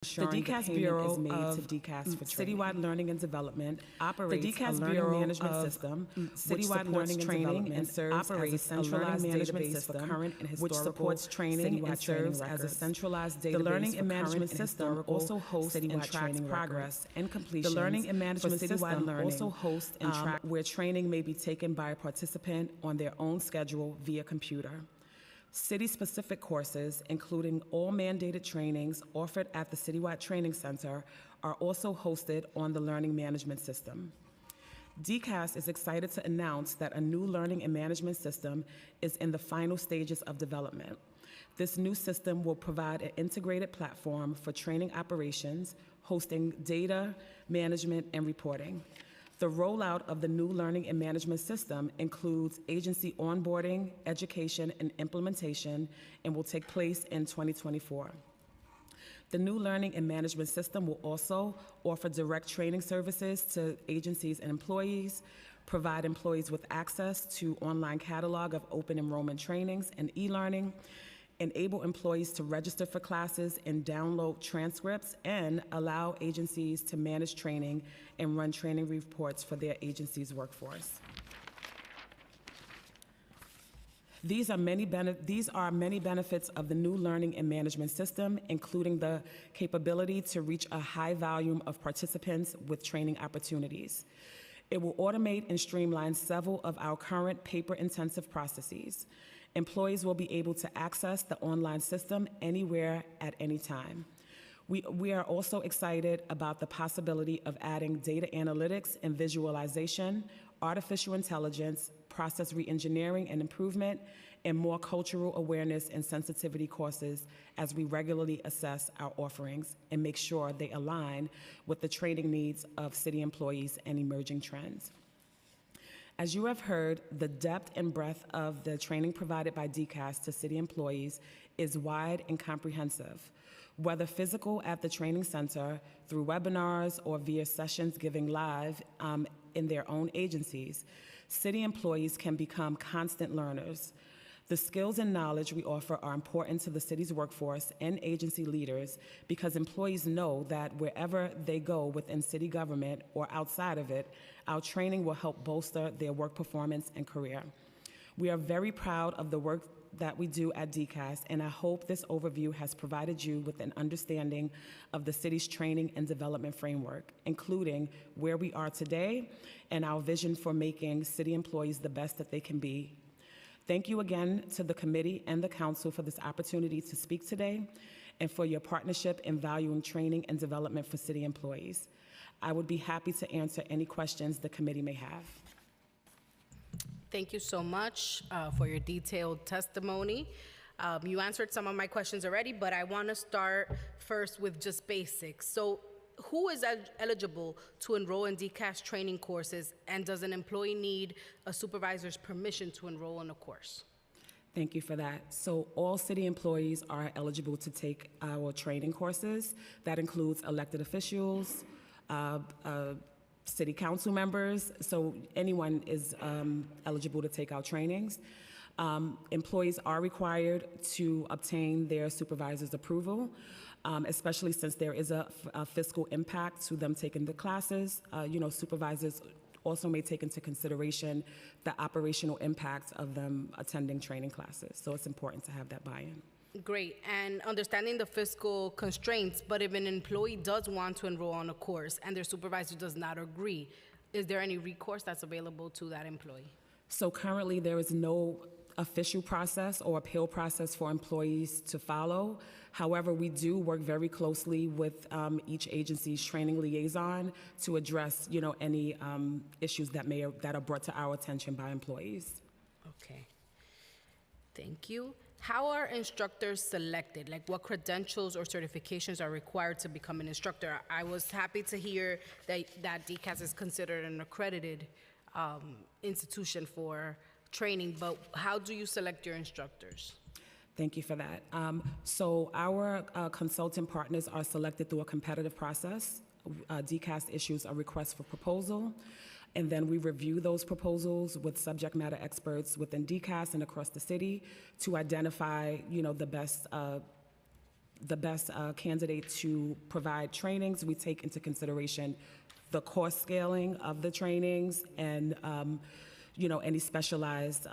The DCAS Bureau of Citywide Learning and Development operates a learning management system, citywide learning training, and serves as a centralized management system for current and historical, which supports training and serves as a centralized database. The learning and management system also hosts and tracks progress and completion. The learning and management system also hosts and tracks where training may be taken by a participant on their own schedule via computer. City-specific courses, including all mandated trainings offered at the Citywide Training Center, are also hosted on the learning management system. DCAS is excited to announce that a new learning and management system is in the final stages of development. This new system will provide an integrated platform for training operations, hosting data, management, and reporting. The rollout of the new learning and management system includes agency onboarding, education, and implementation, and will take place in 2024. The new learning and management system will also offer direct training services to agencies and employees, provide employees with access to online catalog of open enrollment trainings and e-learning, enable employees to register for classes and download transcripts, and allow agencies to manage training and run training reports for their agency's workforce. These are many benefits of the new learning and management system, including the capability to reach a high volume of participants with training opportunities. It will automate and streamline several of our current paper-intensive processes. Employees will be able to access the online system anywhere at any time. We are also excited about the possibility of adding data analytics and visualization, artificial intelligence, process reengineering and improvement, and more cultural awareness and sensitivity courses as we regularly assess our offerings and make sure they align with the training needs of city employees and emerging trends. As you have heard, the depth and breadth of the training provided by DCAS to city employees is wide and comprehensive. Whether physical at the training center, through webinars, or via sessions giving live in their own agencies, city employees can become constant learners. The skills and knowledge we offer are important to the city's workforce and agency leaders because employees know that wherever they go within city government or outside of it, our training will help bolster their work performance and career. We are very proud of the work that we do at DCAS, and I hope this overview has provided you with an understanding of the city's training and development framework, including where we are today and our vision for making city employees the best that they can be. Thank you again to the committee and the council for this opportunity to speak today and for your partnership in valuing training and development for city employees. I would be happy to answer any questions the committee may have. Thank you so much for your detailed testimony. You answered some of my questions already, but I want to start first with just basics. So who is eligible to enroll in DCAS training courses, and does an employee need a supervisor's permission to enroll in a course? Thank you for that. So all city employees are eligible to take our training courses. That includes elected officials, city council members, so anyone is eligible to take our trainings. Employees are required to obtain their supervisor's approval, especially since there is a fiscal impact to them taking the classes. Supervisors also may take into consideration the operational impact of them attending training classes. So it's important to have that buy-in. Great, and understanding the fiscal constraints, but if an employee does want to enroll on a course and their supervisor does not agree, is there any recourse that's available to that employee? So currently there is no official process or appeal process for employees to follow. However, we do work very closely with each agency's training liaison to address, any issues that are brought to our attention by employees. Okay, thank you. How are instructors selected? Like, what credentials or certifications are required to become an instructor? I was happy to hear that DCAS is considered an accredited institution for training, but how do you select your instructors? Thank you for that. So our consultant partners are selected through a competitive process. DCAS issues a request for proposal, and then we review those proposals with subject matter experts within DCAS and across the city to identify, the best the best candidate to provide trainings. We take into consideration the cost scaling of the trainings and any specialized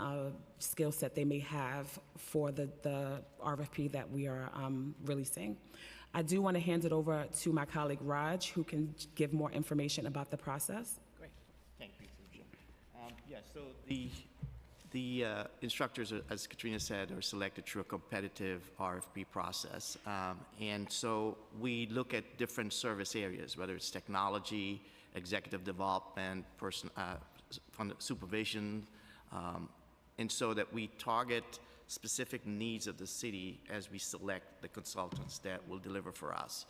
skill set they may have for the RFP that we are releasing. I do want to hand it over to my colleague Raj, who can give more information about the process. Great. Thank you, Felicia. So the instructors, as Katrina said, are selected through a competitive RFP process. And so we look at different service areas, whether it's technology, executive development, supervision, and so that we target specific needs of the city as we select the consultants that will deliver for us.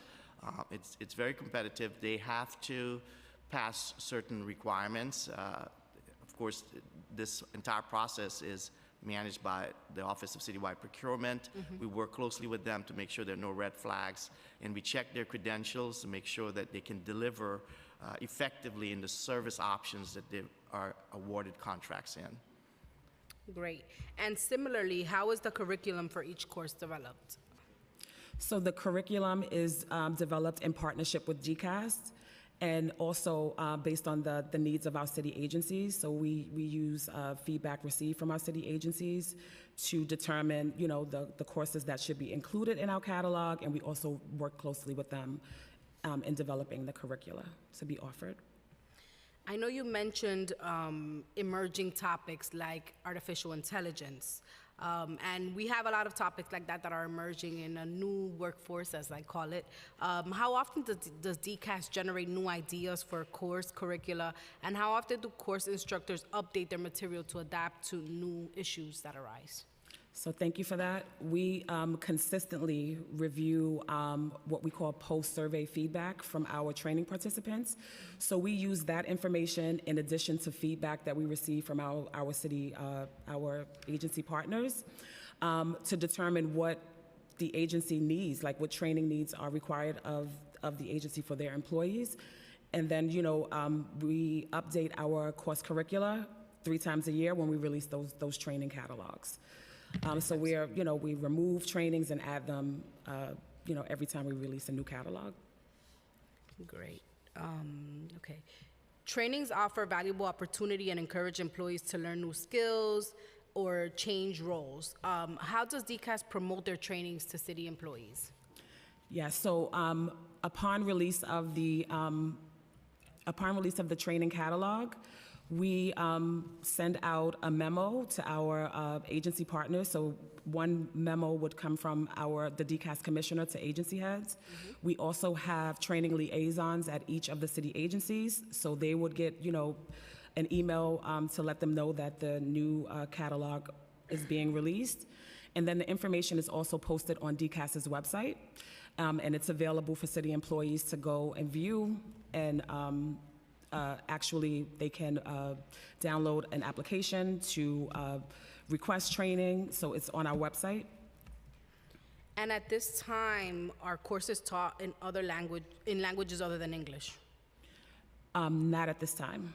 It's very competitive. They have to pass certain requirements. Of course, this entire process is managed by the Office of Citywide Procurement. We work closely with them to make sure there are no red flags, and we check their credentials to make sure that they can deliver effectively in the service options that they are awarded contracts in. Great. And similarly, how is the curriculum for each course developed? So the curriculum is developed in partnership with DCAS and also based on the needs of our city agencies. So we use feedback received from our city agencies to determine, the courses that should be included in our catalog, and we also work closely with them in developing the curricula to be offered. I know you mentioned emerging topics like artificial intelligence, and we have a lot of topics like that that are emerging in a new workforce, as I call it. How often does DCAS generate new ideas for course curricula, and how often do course instructors update their material to adapt to new issues that arise? So thank you for that. We consistently review what we call post-survey feedback from our training participants. So we use that information in addition to feedback that we receive from our city, our agency partners, to determine what the agency needs, like what training needs are required of the agency for their employees. And then, we update our course curricula 3 times a year when we release those training catalogs. So we remove trainings and add them, every time we release a new catalog. Great. Okay. Trainings offer valuable opportunity and encourage employees to learn new skills or change roles. How does DCAS promote their trainings to city employees? Yeah, so upon release of the training catalog, we send out a memo to our agency partners. So one memo would come from the DCAS commissioner to agency heads. We also have training liaisons at each of the city agencies. So they would get, an email to let them know that the new catalog is being released. And then the information is also posted on DCAS's website. And it's available for city employees to go and view, and actually they can download an application to request training, so it's on our website. And at this time, are courses taught in languages other than English? Not at this time.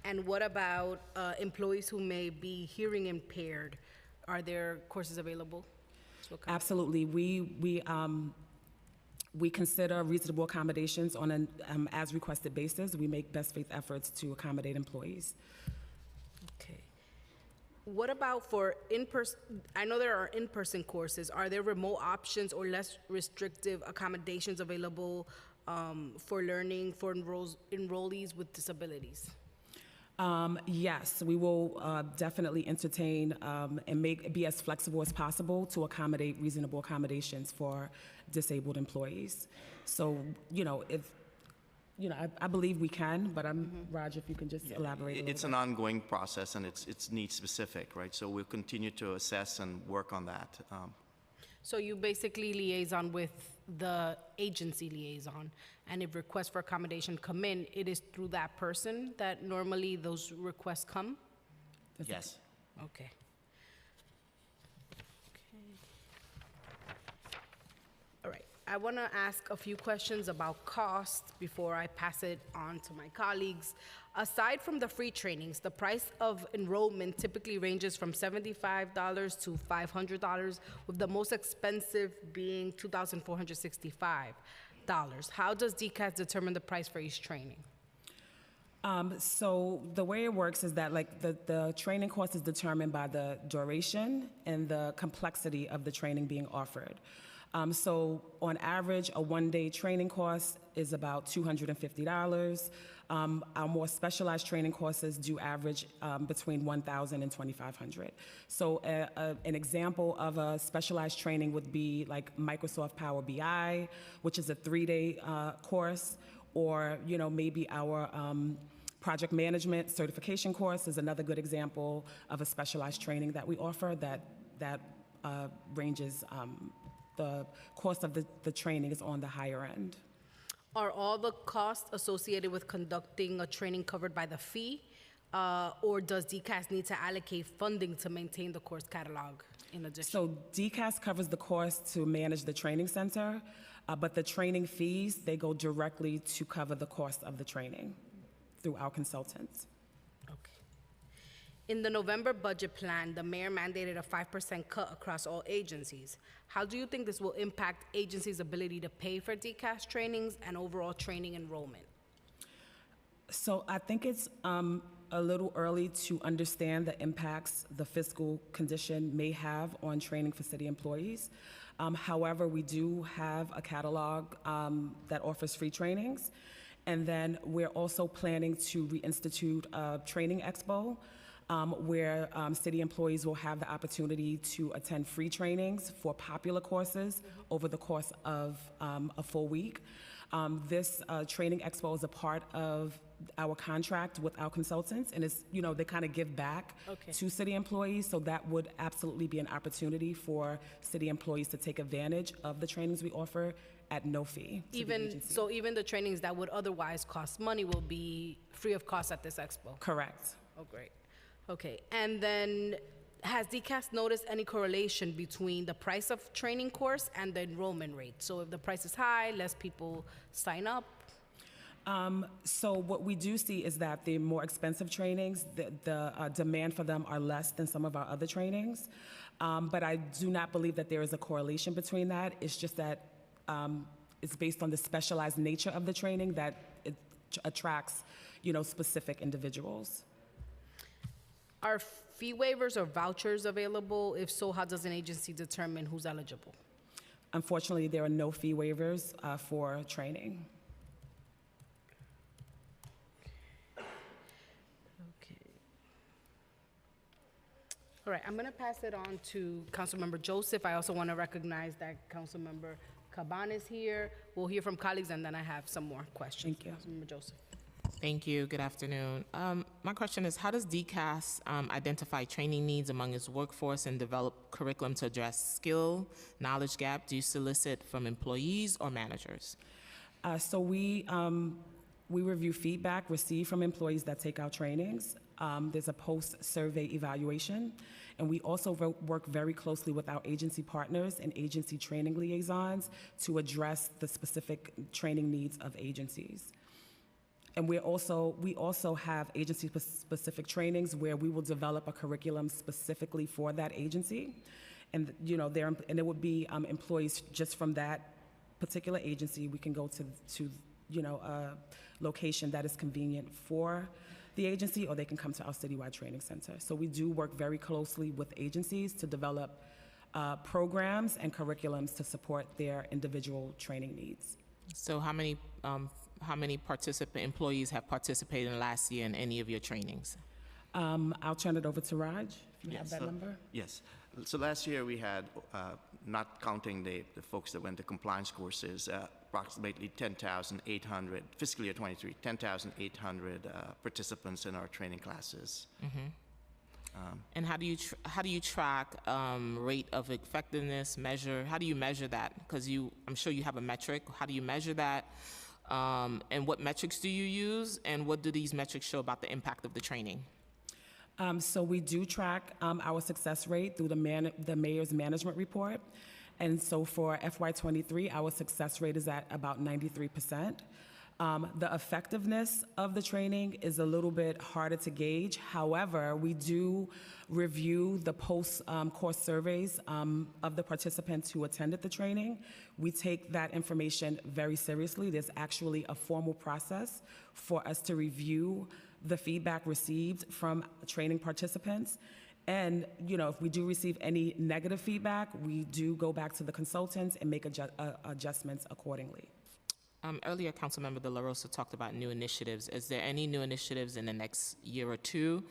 And what about employees who may be hearing impaired? Are there courses available? Absolutely. We consider reasonable accommodations on an as requested basis. We make best faith efforts to accommodate employees. Okay. What about for in-person? I know there are in-person courses. Are there remote options or less restrictive accommodations available for learning for enrollees with disabilities? Yes, we will definitely entertain and be as flexible as possible to accommodate reasonable accommodations for disabled employees. So, I believe we can, but Raj, if you can just elaborate a little It's bit. an ongoing process, and it's need specific, right? So we'll continue to assess and work on that. So you basically liaison with the agency liaison, and if requests for accommodation come in, it is through that person that normally those requests come? Yes. Okay. All right. I want to ask a few questions about cost before I pass it on to my colleagues. Aside from the free trainings, the price of enrollment typically ranges from $75 to $500, with the most expensive being $2,465. How does DCAS determine the price for each training? So the way it works is that like the training cost is determined by the duration and the complexity of the training being offered. So on average, a one-day training cost is about $250. Our more specialized training courses do average between $1,000 and $2,500. So an example of a specialized training would be like Microsoft Power BI, which is a 3-day course, or maybe our project management certification course is another good example of a specialized training that we offer that ranges. The cost of the training is on the higher end. Are all the costs associated with conducting a training covered by the fee? Or does DCAS need to allocate funding to maintain the course catalog in addition? So DCAS covers the cost to manage the training center, but the training fees, they go directly to cover the cost of the training through our consultants. Okay. In the November budget plan, the mayor mandated a 5% cut across all agencies. How do you think this will impact agencies' ability to pay for DCAS trainings and overall training enrollment? So I think it's a little early to understand the impacts the fiscal condition may have on training for city employees. However, we do have a catalog that offers free trainings. And then we're also planning to reinstitute a training expo where city employees will have the opportunity to attend free trainings for popular courses over the course of a full week. This training expo is a part of our contract with our consultants, and it's, they kind of give back to city employees, so that would absolutely be an opportunity for city employees to take advantage of the trainings we offer at no fee to the agency. So even the trainings that would otherwise cost money will be free of cost at this expo? Correct. Oh, great. Okay, and then has DCAS noticed any correlation between the price of training course and the enrollment rate? So if the price is high, less people sign up? So what we do see is that the more expensive trainings, the demand for them are less than some of our other trainings. But I do not believe that there is a correlation between that. It's just that it's based on the specialized nature of the training that it attracts, specific individuals. Are fee waivers or vouchers available? If so, how does an agency determine who's eligible? Unfortunately, there are no fee waivers for training. Okay. All right, I'm going to pass it on to Councilmember Joseph. I also want to recognize that Councilmember Caban is here. We'll hear from colleagues, and then I have some more questions. Thank you. Councilmember Joseph. Thank you. Good afternoon. My question is, how does DCAS identify training needs among its workforce and develop curriculum to address skill, knowledge gap? Do you solicit from employees or managers? So we review feedback received from employees that take our trainings. There's a post-survey evaluation, and we also work very closely with our agency partners and agency training liaisons to address the specific training needs of agencies. And we also have agency-specific trainings where we will develop a curriculum specifically for that agency, and it would be employees just from that particular agency. We can go to a location that is convenient for the agency, or they can come to our citywide training center. So we do work very closely with agencies to develop programs and curriculums to support their individual training needs. So how many employees have participated in last year in any of your trainings? I'll turn it over to Raj, if you have that number. Yes. So last year we had, not counting the folks that went to compliance courses, approximately 10,800, fiscal year 23, 10,800 participants in our training classes. And how do you track rate of effectiveness, how do you measure that? Because I'm sure you have a metric. How do you measure that? And what metrics do you use? And what do these metrics show about the impact of the training? So we do track our success rate through the mayor's management report. And so for FY23, our success rate is at about 93%. The effectiveness of the training is a little bit harder to gauge. However, we do review the post-course surveys of the participants who attended the training. We take that information very seriously. There's actually a formal process for us to review the feedback received from training participants. And, if we do receive any negative feedback, we do go back to the consultants and make adjustments accordingly. Earlier, Councilmember De La Rosa talked about new initiatives. Is there any new initiatives in the next year or two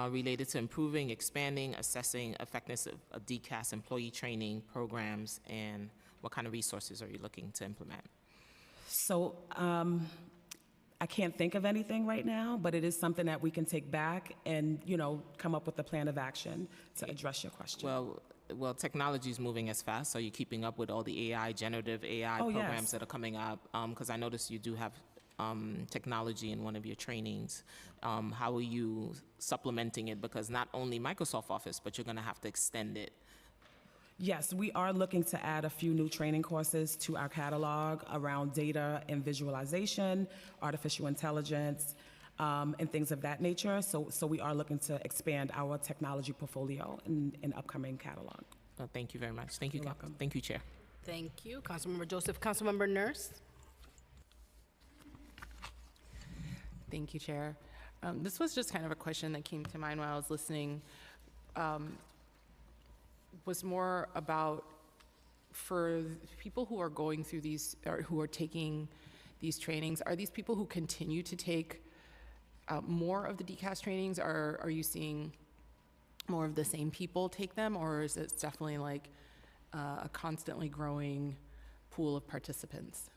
related to improving, expanding, assessing effectiveness of DCAS employee training programs, and what kind of resources are you looking to implement? So I can't think of anything right now, but it is something that we can take back and, come up with a plan of action to address your question. Well, technology is moving as fast. Are you keeping up with all the generative AI programs yes. that are coming up? Because I noticed you do have technology in one of your trainings. How are you supplementing it? Because not only Microsoft Office, but you're going to have to extend it. Yes, we are looking to add a few new training courses to our catalog around data and visualization, artificial intelligence, and things of that nature. So we are looking to expand our technology portfolio in upcoming catalog. Thank you very much. Thank you. You're welcome. Thank you, Chair. Thank you, Councilmember Joseph. Councilmember Nurse? Thank you, Chair. This was just kind of a question that came to mind while I was listening. Was more about for people who are going through these or who are taking these trainings, are these people who continue to take more of the DCAS trainings? Are you seeing more of the same people take them, or is it definitely like a constantly growing pool of participants?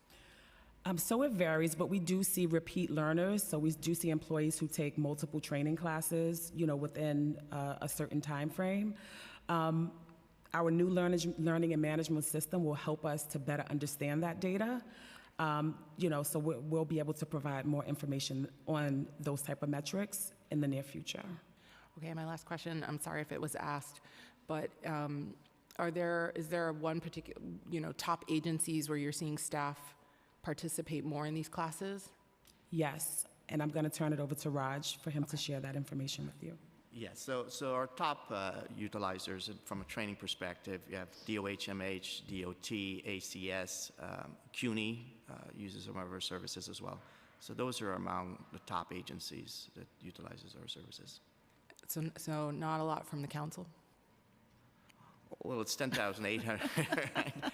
So it varies, but we do see repeat learners. So we do see employees who take multiple training classes, within a certain time frame. Our new learning and management system will help us to better understand that data. So we'll be able to provide more information on those type of metrics in the near future. Okay, my last question, I'm sorry if it was asked, but is there one particular, top agencies where you're seeing staff participate more in these classes? Yes, and I'm going to turn it over to Raj for him to share that information with you. Yes, so our top utilizers from a training perspective, you have DOHMH, DOT, ACS, CUNY uses some of our services as well. So those are among the top agencies that utilizes our services. So not a lot from the council? Well, it's 10,800,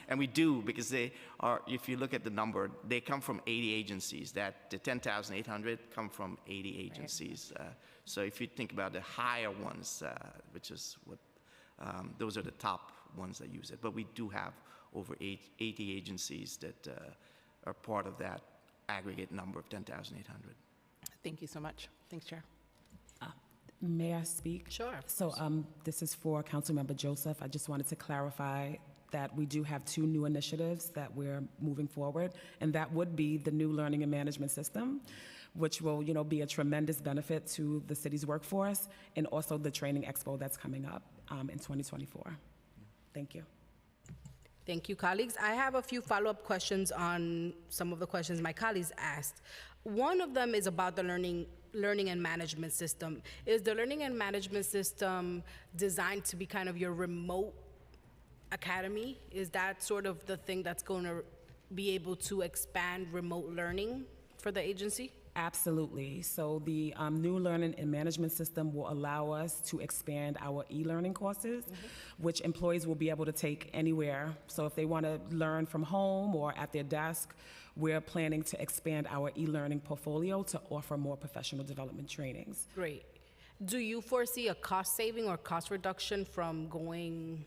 and we do because they are. If you look at the number, they come from 80 agencies. That the 10,800 come from 80 agencies. Right. So if you think about the higher ones, which is what those are the top ones that use it. But we do have over 80 agencies that are part of that aggregate number of 10,800. Thank you so much. Thanks, Chair. May I speak? Sure. So this is for Councilmember Joseph. I just wanted to clarify that we do have two new initiatives that we're moving forward, and that would be the new learning and management system, which will, be a tremendous benefit to the city's workforce, and also the training expo that's coming up in 2024. Thank you. Thank you, colleagues. I have a few follow-up questions on some of the questions my colleagues asked. One of them is about the learning and management system. Is the learning and management system designed to be kind of your remote academy? Is that sort of the thing that's going to be able to expand remote learning for the agency? Absolutely. So the new learning and management system will allow us to expand our e-learning courses, which employees will be able to take anywhere. So if they want to learn from home or at their desk, we're planning to expand our e-learning portfolio to offer more professional development trainings. Great. Do you foresee a cost saving or cost reduction from going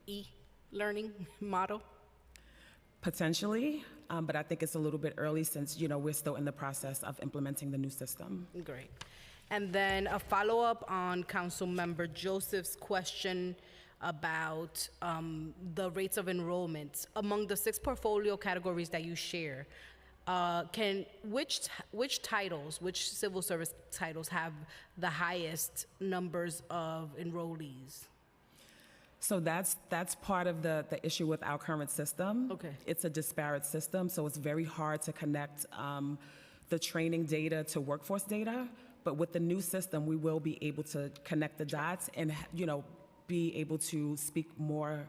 e-learning model? Potentially, but I think it's a little bit early since, we're still in the process of implementing the new system. Great. And then a follow-up on Councilmember Joseph's question about the rates of enrollment. Among the 6 portfolio categories that you share, which civil service titles have the highest numbers of enrollees? So that's part of the issue with our current system. Okay. It's a disparate system, so it's very hard to connect the training data to workforce data. But with the new system, we will be able to connect the dots and, be able to speak more,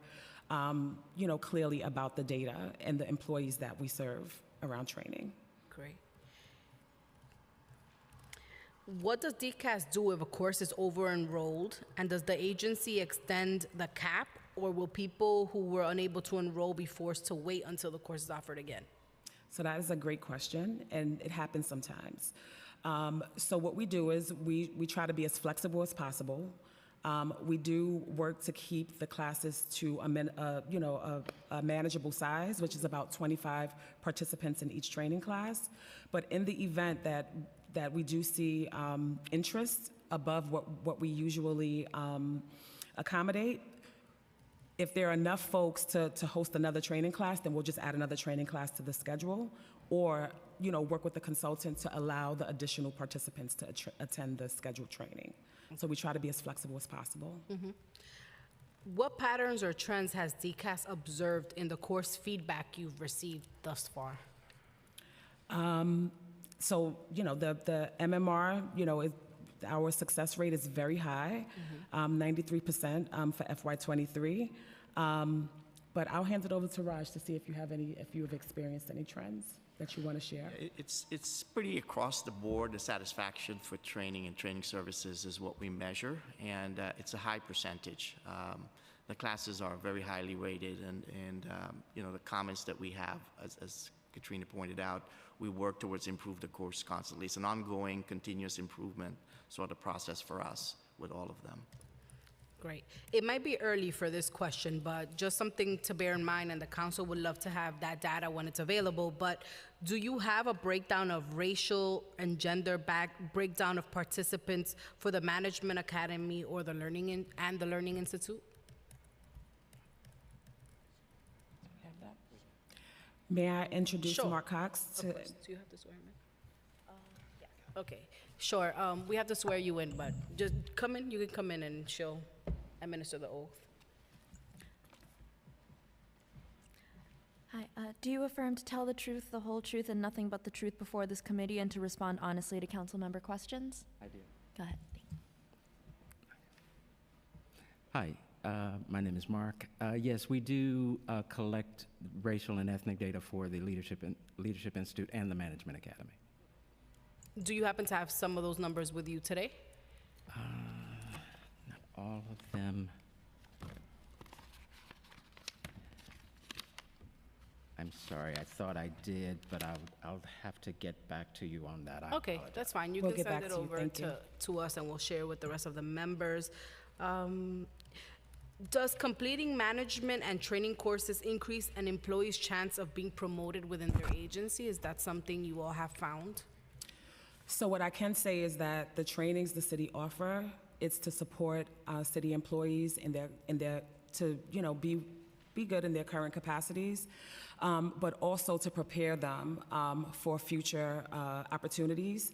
clearly about the data and the employees that we serve around training. Great. What does DCAS do if a course is over-enrolled? And does the agency extend the cap? Or will people who were unable to enroll be forced to wait until the course is offered again? So that is a great question, and it happens sometimes. So what we do is we try to be as flexible as possible. We do work to keep the classes to a manageable size, which is about 25 participants in each training class. But in the event that we do see interest above what we usually accommodate, if there are enough folks to host another training class, then we'll just add another training class to the schedule, or work with the consultant to allow the additional participants to attend the scheduled training. So we try to be as flexible as possible. What patterns or trends has DCAS observed in the course feedback you've received thus far? So, the MMR, our success rate is very high, 93% for FY23. But I'll hand it over to Raj to see if you have experienced any trends that you want to share. It's pretty across the board. The satisfaction for training and training services is what we measure, and it's a high percentage. The classes are very highly rated, and the comments that we have, as Katrina pointed out, we work towards improve the course constantly. It's an ongoing, continuous improvement sort of process for us with all of them. Great. It might be early for this question, but just something to bear in mind, and the council would love to have that data when it's available, but do you have a breakdown of racial and gender breakdown of participants for the Management Academy or the Learning Institute? May I introduce Sure. Mark Cox? Of course. Do you have to swear him in? Yeah. Okay, sure. We have to swear you in, but just come in. You can come in and she'll administer the oath. Hi. Do you affirm to tell the truth, the whole truth, and nothing but the truth before this committee, and to respond honestly to council member questions? I do. Go ahead. Hi, my name is Mark. Yes, we do collect racial and ethnic data for the Leadership Institute and the Management Academy. Do you happen to have some of those numbers with you today? Not all of them. I'm sorry, I thought I did, but I'll have to get back to you on that. I Okay, apologize. that's fine. You We'll can get send back it to you. over Thank you. to us, and we'll share with the rest of the members. Does completing management and training courses increase an employee's chance of being promoted within their agency? Is that something you all have found? So what I can say is that the trainings the city offer, it's to support city employees in their to be good in their current capacities, but also to prepare them for future opportunities.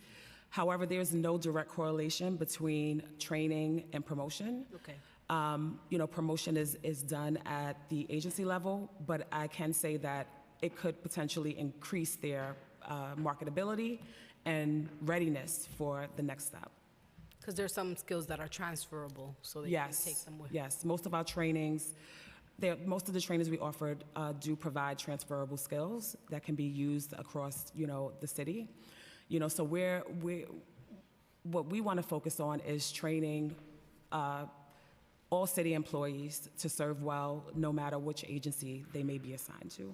However, there's no direct correlation between training and promotion. Okay. Promotion is done at the agency level, but I can say that it could potentially increase their marketability and readiness for the next step. Because there's some skills that are transferable, so that you can take them with. Yes, most of our trainings, most of the trainings we offered do provide transferable skills that can be used across, the city. So what we want to focus on is training all city employees to serve well, no matter which agency they may be assigned to.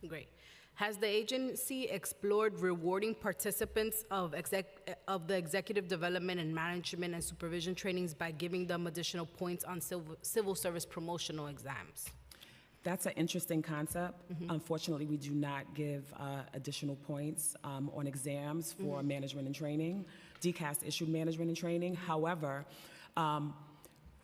Great. Has the agency explored rewarding participants of the executive development and management and supervision trainings by giving them additional points on civil service promotional exams? That's an interesting concept. Unfortunately, we do not give additional points on exams for management and training. DCAS issued management and training. However,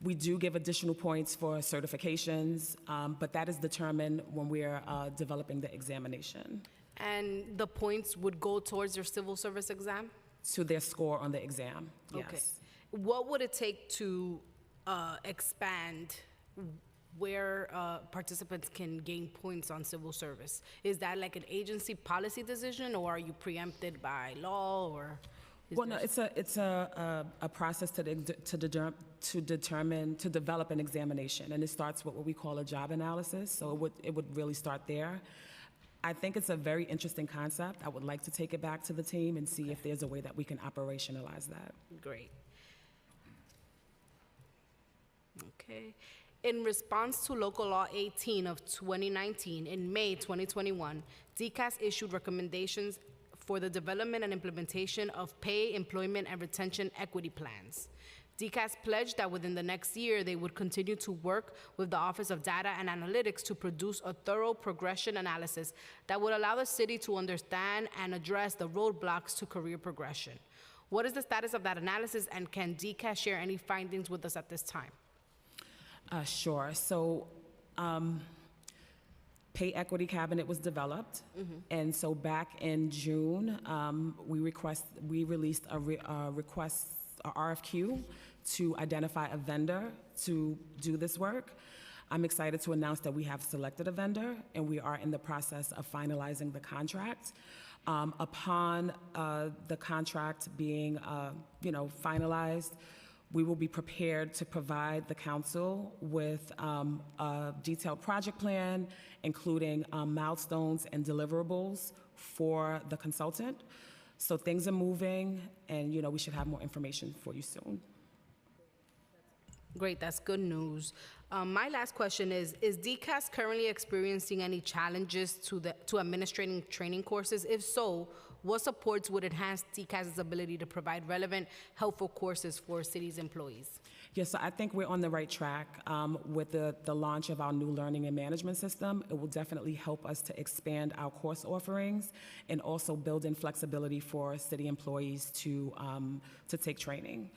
we do give additional points for certifications, but that is determined when we're developing the examination. And the points would go towards your civil service exam? To their score on the exam, yes. Okay. What would it take to expand where participants can gain points on civil service? Is that like an agency policy decision, or are you preempted by law, or? Well, no, it's a process to develop an examination, and it starts with what we call a job analysis. So it would really start there. I think it's a very interesting concept. I would like to take it back to the team and see if there's a way that we can operationalize that. Great. Okay. In response to Local Law 18 of 2019, in May 2021, DCAS issued recommendations for the development and implementation of pay, employment, and retention equity plans. DCAS pledged that within the next year, they would continue to work with the Office of Data and Analytics to produce a thorough progression analysis that would allow the city to understand and address the roadblocks to career progression. What is the status of that analysis, and can DCAS share any findings with us at this time? Sure. So, Pay Equity Cabinet was developed, and so back in June, we released a RFQ to identify a vendor to do this work. I'm excited to announce that we have selected a vendor, and we are in the process of finalizing the contract. Upon the contract being, finalized, we will be prepared to provide the council with a detailed project plan, including milestones and deliverables for the consultant. So things are moving, and we should have more information for you soon. Great, that's good news. My last question is DCAS currently experiencing any challenges to administrating training courses? If so, what supports would enhance DCAS's ability to provide relevant, helpful courses for city's employees? Yes, so I think we're on the right track with the launch of our new learning and management system. It will definitely help us to expand our course offerings and also build in flexibility for city employees to take training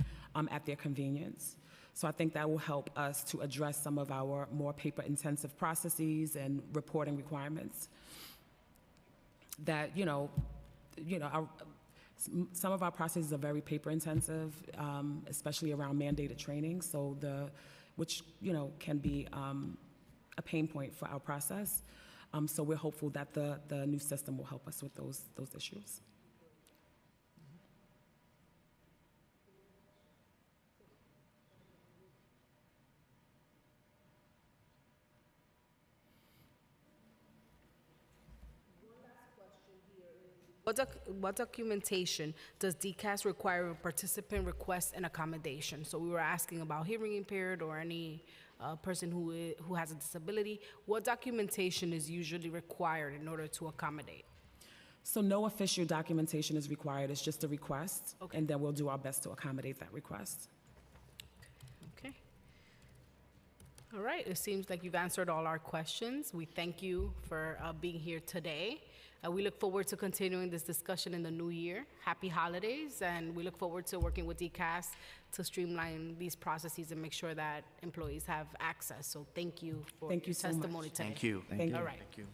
at their convenience. So I think that will help us to address some of our more paper-intensive processes and reporting requirements that, some of our processes are very paper-intensive, especially around mandated training, which can be a pain point for our process. So we're hopeful that the new system will help us with those issues. What documentation does DCAS require of a participant request and accommodation? So we were asking about hearing impaired or any person who has a disability. What documentation is usually required in order to accommodate? So no official documentation is required. It's just a request, Okay. and then we'll do our best to accommodate that request. Okay. All right, it seems like you've answered all our questions. We thank you for being here today. We look forward to continuing this discussion in the new year. Happy holidays, and we look forward to working with DCAS to streamline these processes and make sure that employees have access. So thank you for Thank you your so much. testimony today. Thank you. Thank you. All right. Thank you.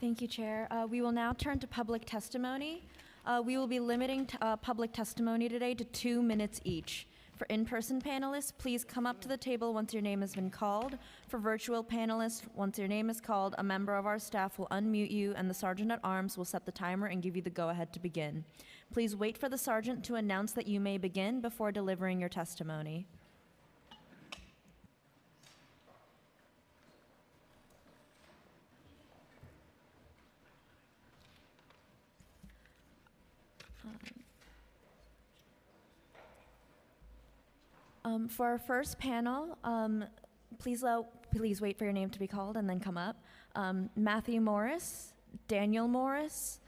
Thank you, Chair. We will now turn to public testimony. We will be limiting public testimony today to 2 minutes each. For in-person panelists, please come up to the table once your name has been called. For virtual panelists, once your name is called, a member of our staff will unmute you, and the Sergeant at Arms will set the timer and give you the go-ahead to begin. Please wait for the Sergeant to announce that you may begin before delivering your testimony. For our first panel, please wait for your name to be called and then come up. Matthew Morris, Daniel Morris,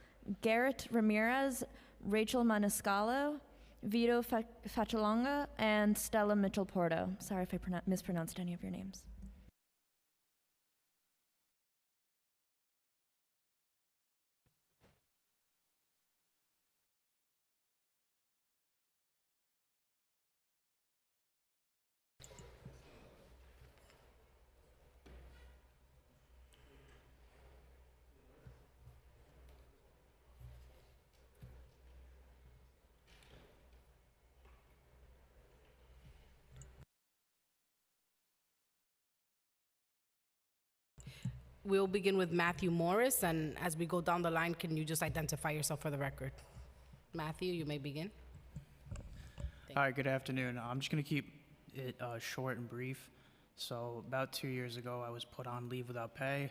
Garrett Ramirez, Rachel Maniscalco, Vito Facalonga, and Stella Mitchell-Porto. Sorry if I mispronounced any of your names. We'll begin with Matthew Morris, and as we go down the line, can you just identify yourself for the record? Matthew, you may begin. Hi, good afternoon. I'm just going to keep it short and brief. So about 2 years ago, I was put on leave without pay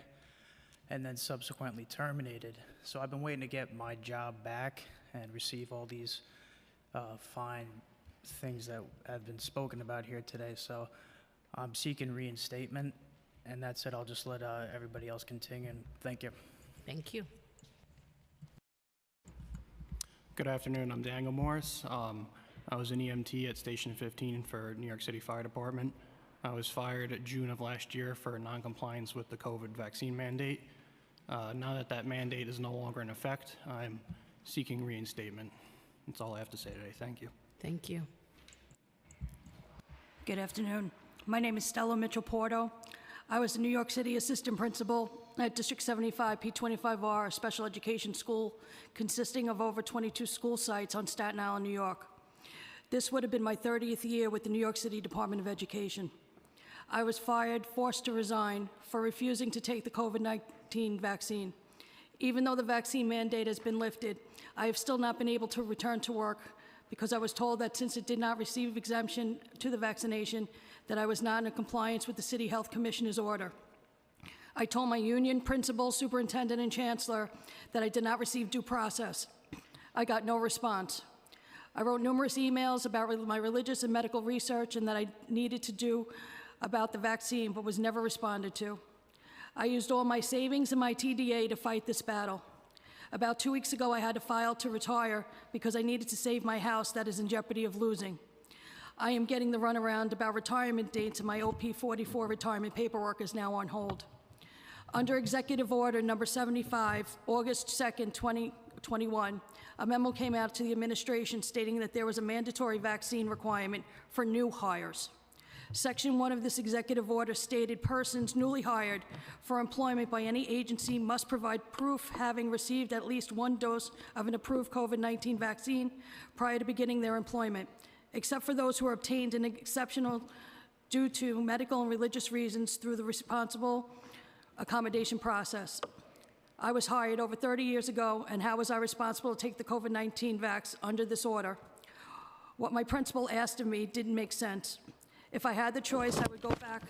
and then subsequently terminated. So I've been waiting to get my job back and receive all these fine things that have been spoken about here today. So I'm seeking reinstatement, and that's it. I'll just let everybody else continue, and thank you. Thank you. Good afternoon, I'm Daniel Morris. I was an EMT at Station 15 for New York City Fire Department. I was fired at June of last year for noncompliance with the COVID vaccine mandate. Now that that mandate is no longer in effect, I'm seeking reinstatement. That's all I have to say today. Thank you. Thank you. Good afternoon. My name is Stella Mitchell-Porto. I was a New York City assistant principal at District 75 P25R, a special education school consisting of over 22 school sites on Staten Island, New York. This would have been my 30th year with the New York City Department of Education. I was fired, forced to resign for refusing to take the COVID-19 vaccine. Even though the vaccine mandate has been lifted, I have still not been able to return to work because I was told that since it did not receive exemption to the vaccination, that I was not in compliance with the City Health Commissioner's order. I told my union, principal, superintendent, and chancellor that I did not receive due process. I got no response. I wrote numerous emails about my religious and medical research and that I needed to do about the vaccine, but was never responded to. I used all my savings and my TDA to fight this battle. About 2 weeks ago, I had to file to retire because I needed to save my house that is in jeopardy of losing. I am getting the runaround about retirement dates, and my OP44 retirement paperwork is now on hold. Under Executive Order Number 75, August 2nd, 2021, a memo came out to the administration stating that there was a mandatory vaccine requirement for new hires. Section 1 of this executive order stated persons newly hired for employment by any agency must provide proof having received at least one dose of an approved COVID-19 vaccine prior to beginning their employment, except for those who are obtained in exceptional due to medical and religious reasons through the responsible accommodation process. I was hired over 30 years ago, and how was I responsible to take the COVID-19 vax under this order? What my principal asked of me didn't make sense. If I had the choice, I would go back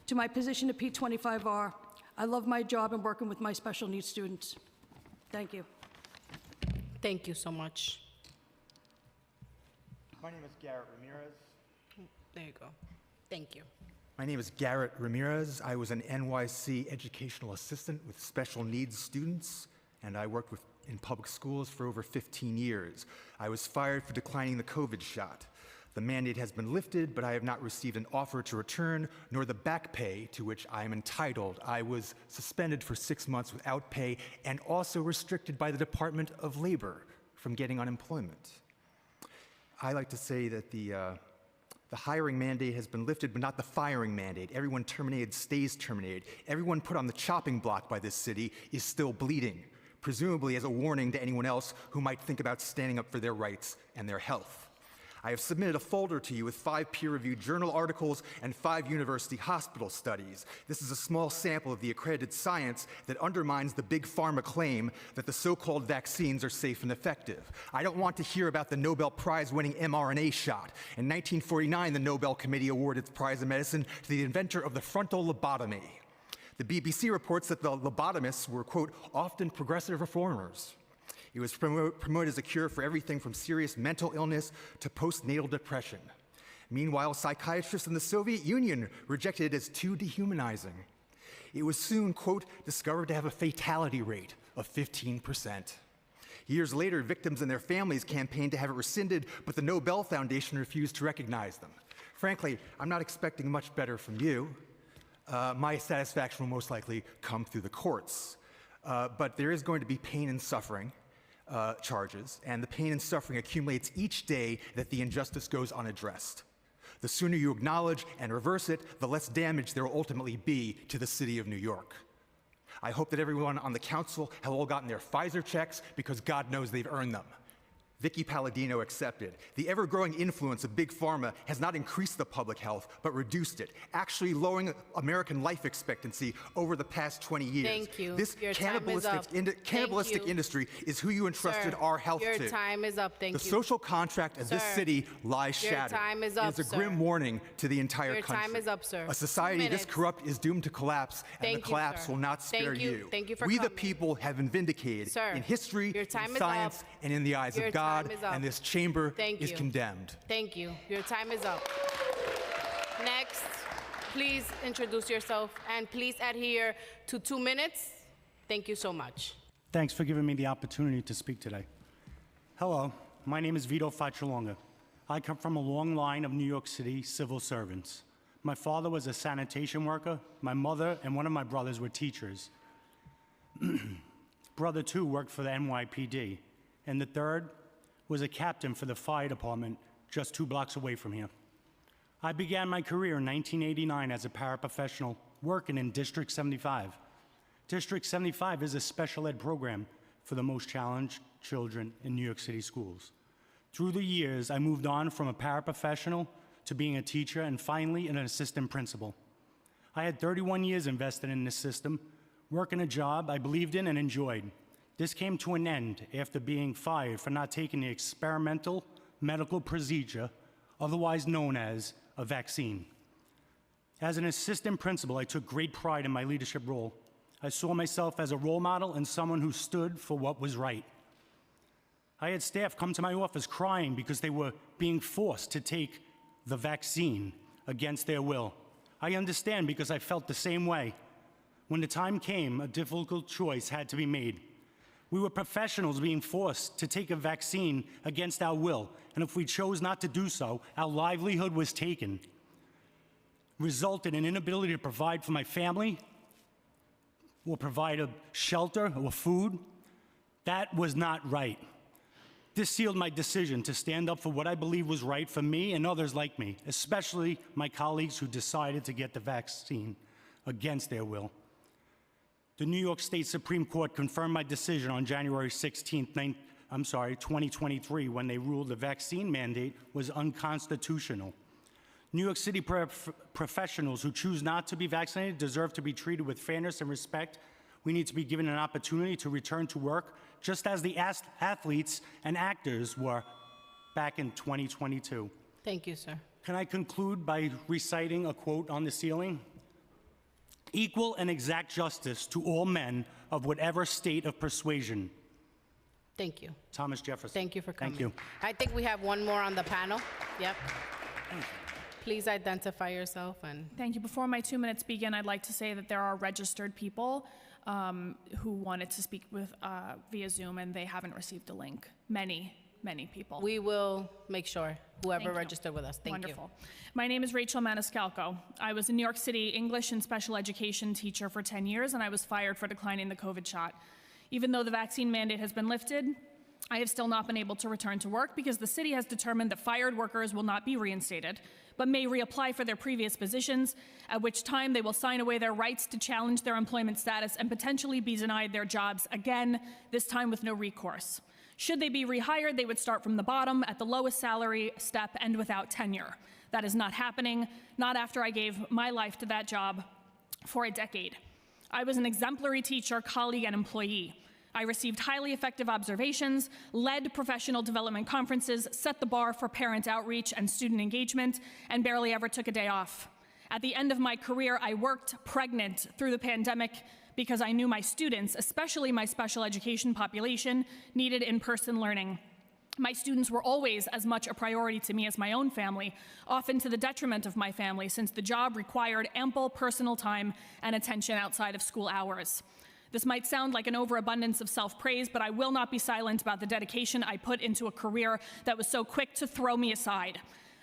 to my position at P25R. I love my job and working with my special needs students. Thank you. Thank you so much. My name is Garrett Ramirez. There you go. Thank you. My name is Garrett Ramirez. I was an NYC educational assistant with special needs students, and I worked in public schools for over 15 years. I was fired for declining the COVID shot. The mandate has been lifted, but I have not received an offer to return, nor the back pay to which I am entitled. I was suspended for 6 months without pay and also restricted by the Department of Labor from getting unemployment. I like to say that the hiring mandate has been lifted, but not the firing mandate. Everyone terminated stays terminated. Everyone put on the chopping block by this city is still bleeding, presumably as a warning to anyone else who might think about standing up for their rights and their health. I have submitted a folder to you with 5 peer-reviewed journal articles and 5 university hospital studies. This is a small sample of the accredited science that undermines the big pharma claim that the so-called vaccines are safe and effective. I don't want to hear about the Nobel Prize-winning mRNA shot. In 1949, the Nobel Committee awarded the prize in medicine to the inventor of the frontal lobotomy. The BBC reports that the lobotomists were, quote, often progressive reformers. It was promoted as a cure for everything from serious mental illness to postnatal depression. Meanwhile, psychiatrists in the Soviet Union rejected it as too dehumanizing. It was soon, quote, discovered to have a fatality rate of 15%. Years later, victims and their families campaigned to have it rescinded, but the Nobel Foundation refused to recognize them. Frankly, I'm not expecting much better from you. My satisfaction will most likely come through the courts. But there is going to be pain and suffering charges, and the pain and suffering accumulates each day that the injustice goes unaddressed. The sooner you acknowledge and reverse it, the less damage there will ultimately be to the city of New York. I hope that everyone on the council have all gotten their Pfizer checks because God knows they've earned them. Vicky Palladino accepted. The ever-growing influence of Big Pharma has not increased the public health, but reduced it, actually lowering American life expectancy over the past 20 years. Thank you. This Your time is up. cannibalistic Thank you. industry is who you entrusted Sir, our health to. your time is up. Thank The you. social contract of this Sir, city lies your shattered. time is It up, is a grim sir. warning to the entire Your country. time is up, sir. A society 2 this minutes. corrupt is doomed to collapse, and Thank the you, collapse sir. will not spare Thank you. Thank you for We the coming. people have been vindicated Sir, in history, your time in is science, up. and in the eyes Your of God, time is up. and this chamber Thank is you. condemned. Thank you. Your time is up. Next, please introduce yourself and please adhere to 2 minutes. Thank you so much. Thanks for giving me the opportunity to speak today. Hello, my name is Vito Faccialonga. I come from a long line of New York City civil servants. My father was a sanitation worker, my mother and one of my brothers were teachers. Brother 2 worked for the NYPD, and the third was a captain for the fire department just 2 blocks away from here. I began my career in 1989 as a paraprofessional working in District 75. District 75 is a special ed program for the most challenged children in New York City schools. Through the years, I moved on from a paraprofessional to being a teacher and finally an assistant principal. I had 31 years invested in this system, working a job I believed in and enjoyed. This came to an end after being fired for not taking the experimental medical procedure, otherwise known as a vaccine. As an assistant principal, I took great pride in my leadership role. I saw myself as a role model and someone who stood for what was right. I had staff come to my office crying because they were being forced to take the vaccine against their will. I understand because I felt the same way. When the time came, a difficult choice had to be made. We were professionals being forced to take a vaccine against our will, and if we chose not to do so, our livelihood was taken, resulted in inability to provide for my family, or provide a shelter or food. That was not right. This sealed my decision to stand up for what I believe was right for me and others like me, especially my colleagues who decided to get the vaccine against their will. The New York State Supreme Court confirmed my decision on January 16th, 2023, when they ruled the vaccine mandate was unconstitutional. New York City professionals who choose not to be vaccinated deserve to be treated with fairness and respect. We need to be given an opportunity to return to work, just as the athletes and actors were back in 2022. Thank you, sir. Can I conclude by reciting a quote on the ceiling? Equal and exact justice to all men of whatever state of persuasion. Thank you. Thomas Jefferson. Thank you for coming. Thank you. I think we have one more on the panel. Yep. Please identify yourself and. Thank you. Before my 2 minutes begin, I'd like to say that there are registered people who wanted to speak with via Zoom, and they haven't received a link. Many people. We will make sure whoever Thank you. registered with us. Thank Wonderful. My name is Rachel Maniscalco. I was a New York City English and special education teacher for 10 years, and I was fired for declining the COVID shot. Even though the vaccine mandate has been lifted, I have still not been able to return to work because the city has determined that fired workers will not be reinstated, but may reapply for their previous positions, at which time they will sign away their rights to challenge their employment status and potentially be denied their jobs again, this time with no recourse. Should they be rehired, they would start from the bottom at the lowest salary step and without tenure. That is not happening, not after I gave my life to that job for a decade. I was an exemplary teacher, colleague, and employee. I received highly effective observations, led professional development conferences, set the bar for parent outreach and student engagement, and barely ever took a day off. At the end of my career, I worked pregnant through the pandemic because I knew my students, especially my special education population, needed in-person learning. My students were always as much a priority to me as my own family, often to the detriment of my family, since the job required ample personal time and attention outside of school hours. This might sound like an overabundance of self-praise, but I will not be silent about the dedication I put into a career that was so quick to throw me aside.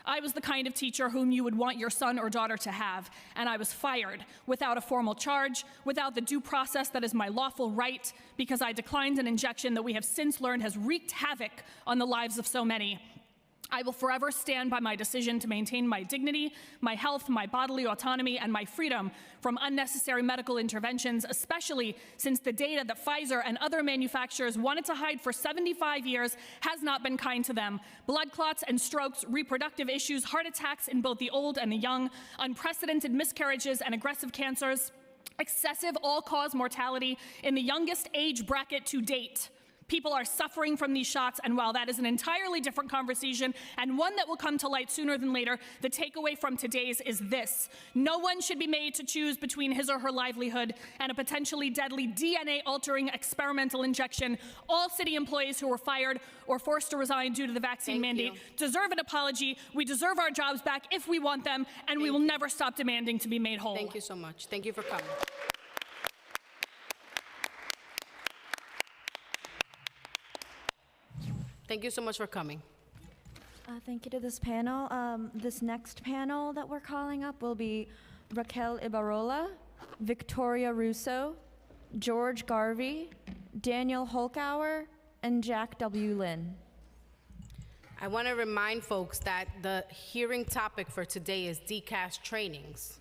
I was the kind of teacher whom you would want your son or daughter to have, and I was fired without a formal charge, without the due process that is my lawful right, because I declined an injection that we have since learned has wreaked havoc on the lives of so many. I will forever stand by my decision to maintain my dignity, my health, my bodily autonomy, and my freedom from unnecessary medical interventions, especially since the data that Pfizer and other manufacturers wanted to hide for 75 years has not been kind to them. Blood clots and strokes, reproductive issues, heart attacks in both the old and the young, unprecedented miscarriages and aggressive cancers, excessive all-cause mortality in the youngest age bracket to date. People are suffering from these shots, and while that is an entirely different conversation and one that will come to light sooner than later, the takeaway from today's is this: no one should be made to choose between his or her livelihood and a potentially deadly DNA-altering experimental injection. All city employees who were fired or forced to resign due to the vaccine mandate deserve an apology. We deserve our jobs back if we want them, and we will never stop demanding to be made whole. Thank you so much. Thank you for coming. Thank you so much for coming. Thank you to this panel. This next panel that we're calling up will be Raquel Ibarola, Victoria Russo, George Garvey, Daniel Holkauer, and Jack W. Lynn. I want to remind folks that the hearing topic for today is DCAS trainings.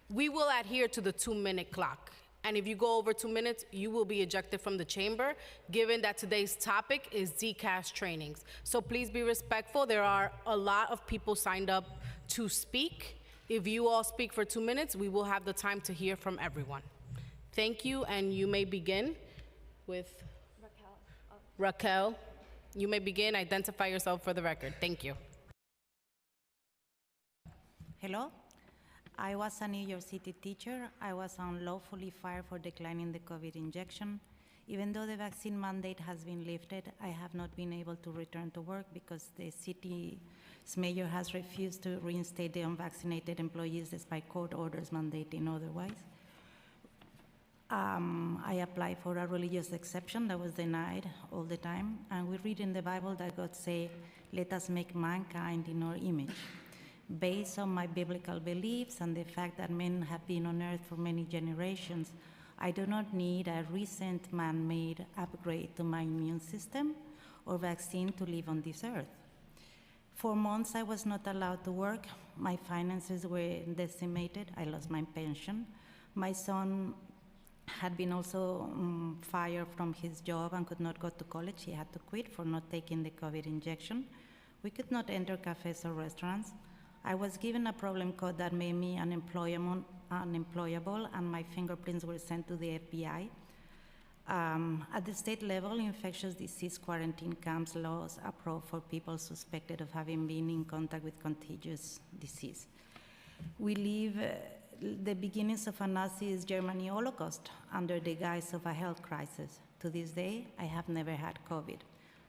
We will adhere to the 2-minute clock. And if you go over 2 minutes, you will be ejected from the chamber, given that today's topic is DCAS trainings. So please be respectful. There are a lot of people signed up to speak. If you all speak for 2 minutes, we will have the time to hear from everyone. Thank you, and you may begin with Raquel. You may begin. Identify yourself for the record. Thank you. Hello. I was a New York City teacher. I was unlawfully fired for declining the COVID injection. Even though the vaccine mandate has been lifted, I have not been able to return to work because the city's mayor has refused to reinstate the unvaccinated employees despite court orders mandating otherwise. I applied for a religious exception that was denied all the time. And we read in the Bible that God said, "Let us make mankind in our image." Based on my biblical beliefs and the fact that men have been on earth for many generations, I do not need a recent man-made upgrade to my immune system or vaccine to live on this earth. For months, I was not allowed to work. My finances were decimated. I lost my pension. My son had been also fired from his job and could not go to college. He had to quit for not taking the COVID injection. We could not enter cafes or restaurants. I was given a problem code that made me unemployable, and my fingerprints were sent to the FBI. At the state level, infectious disease quarantine camps laws approved for people suspected of having been in contact with contagious disease. We live the beginnings of a Nazi Germany Holocaust under the guise of a health crisis. To this day, I have never had COVID.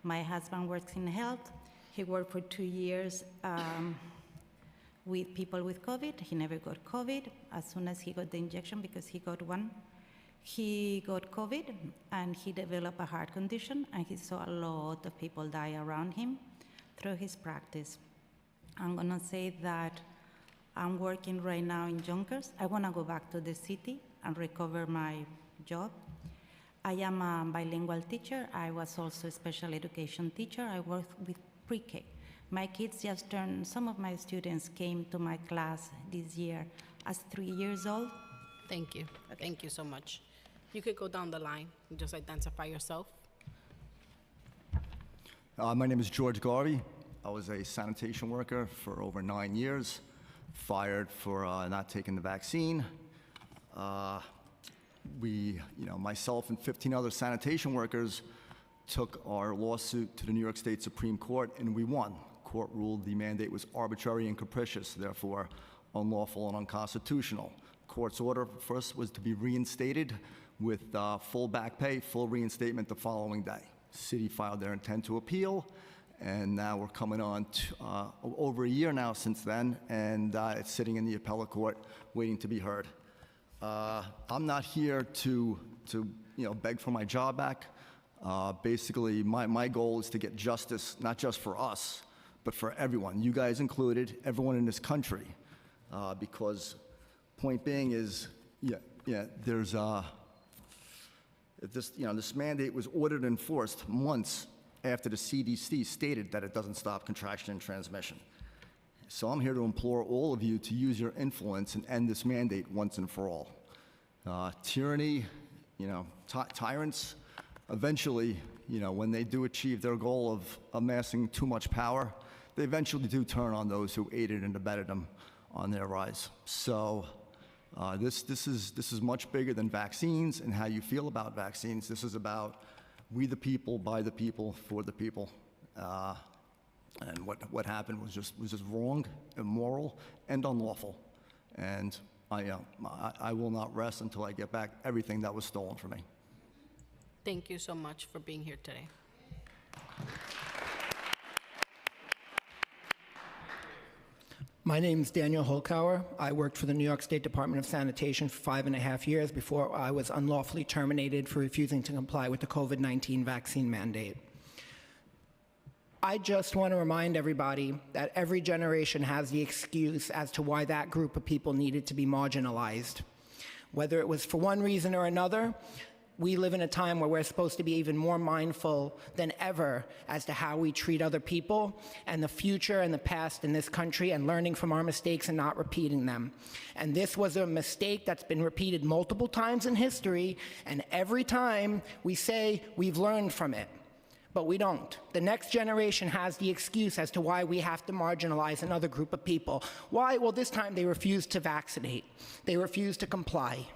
My husband works in health. He worked for 2 years with people with COVID. He never got COVID. As soon as he got the injection, because he got one, he got COVID and he developed a heart condition, and he saw a lot of people die around him through his practice. I'm gonna say that I'm working right now in Yonkers. I wanna go back to the city and recover my job. I am a bilingual teacher. I was also a special education teacher. I worked with pre-K. My kids just turned, some of my students came to my class this year as 3 years old. Thank you. Okay. Thank you so much. You could go down the line and just identify yourself. My name is George Garvey. I was a sanitation worker for over 9 years, fired for not taking the vaccine. Myself and 15 other sanitation workers took our lawsuit to the New York State Supreme Court, and we won. Court ruled the mandate was arbitrary and capricious, therefore unlawful and unconstitutional. Court's order first was to be reinstated with full back pay, full reinstatement the following day. City filed their intent to appeal, and now we're coming on to, over a year now since then, and it's sitting in the appellate court waiting to be heard. I'm not here to beg for my job back. Basically, my goal is to get justice, not just for us, but for everyone, you guys included, everyone in this country. Because point being is, there's this mandate was ordered and enforced months after the CDC stated that it doesn't stop contraction and transmission. So I'm here to implore all of you to use your influence and end this mandate once and for all. Tyranny, tyrants, eventually, when they do achieve their goal of amassing too much power, they eventually do turn on those who aided and abetted them on their rise. So this is much bigger than vaccines and how you feel about vaccines. This is about we the people, by the people, for the people. And what happened was just wrong, immoral, and unlawful. And I will not rest until I get back everything that was stolen from me. Thank you so much for being here today. My name is Daniel Holkauer. I worked for the New York State Department of Sanitation for 5.5 years before I was unlawfully terminated for refusing to comply with the COVID-19 vaccine mandate. I just want to remind everybody that every generation has the excuse as to why that group of people needed to be marginalized. Whether it was for one reason or another, we live in a time where we're supposed to be even more mindful than ever as to how we treat other people and the future and the past in this country, and learning from our mistakes and not repeating them. And this was a mistake that's been repeated multiple times in history, and every time we say we've learned from it. But we don't. The next generation has the excuse as to why we have to marginalize another group of people. Why? Well, this time they refused to vaccinate. They refused to comply.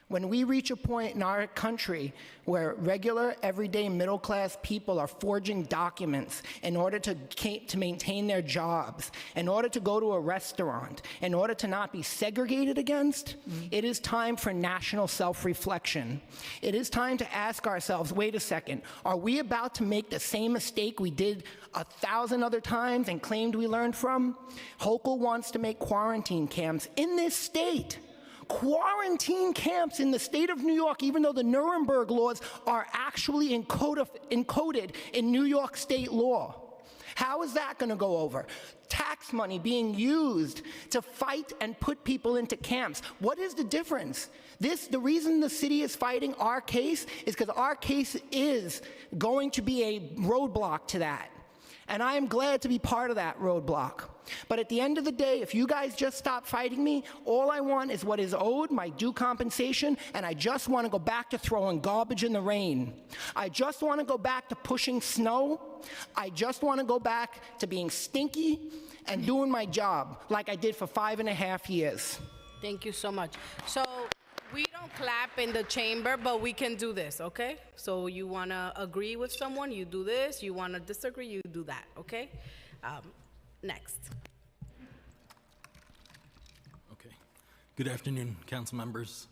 When we reach a point in our country where regular, everyday, middle-class people are forging documents in order to maintain their jobs, in order to go to a restaurant, in order to not be segregated against, it is time for national self-reflection. It is time to ask ourselves, wait a second, are we about to make the same mistake we did 1,000 other times and claimed we learned from? Hochul wants to make quarantine camps in this state. Quarantine camps in the state of New York, even though the Nuremberg laws are actually encoded in New York state law. How is that going to go over? Tax money being used to fight and put people into camps. What is the difference? The reason the city is fighting our case is because our case is going to be a roadblock to that. And I am glad to be part of that roadblock. But at the end of the day, if you guys just stop fighting me, all I want is what is owed, my due compensation, and I just want to go back to throwing garbage in the rain. I just want to go back to pushing snow. I just want to go back to being stinky and doing my job like I did for 5.5 years. Thank you so much. So we don't clap in the chamber, but we can do this, okay? So you want to agree with someone, you do this. You want to disagree, you do that, okay? Next. Okay. Good afternoon, council members.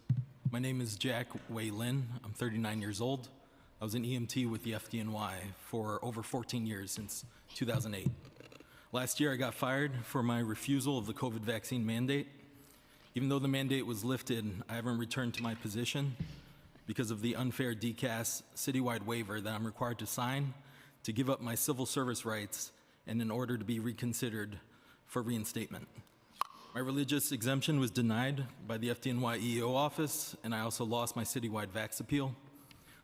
My name is Jack Wei Lin. I'm 39 years old. I was an EMT with the FDNY for over 14 years, since 2008. Last year, I got fired for my refusal of the COVID vaccine mandate. Even though the mandate was lifted, I haven't returned to my position because of the unfair DCAS citywide waiver that I'm required to sign to give up my civil service rights and in order to be reconsidered for reinstatement. My religious exemption was denied by the FDNY EEO office, and I also lost my citywide vax appeal.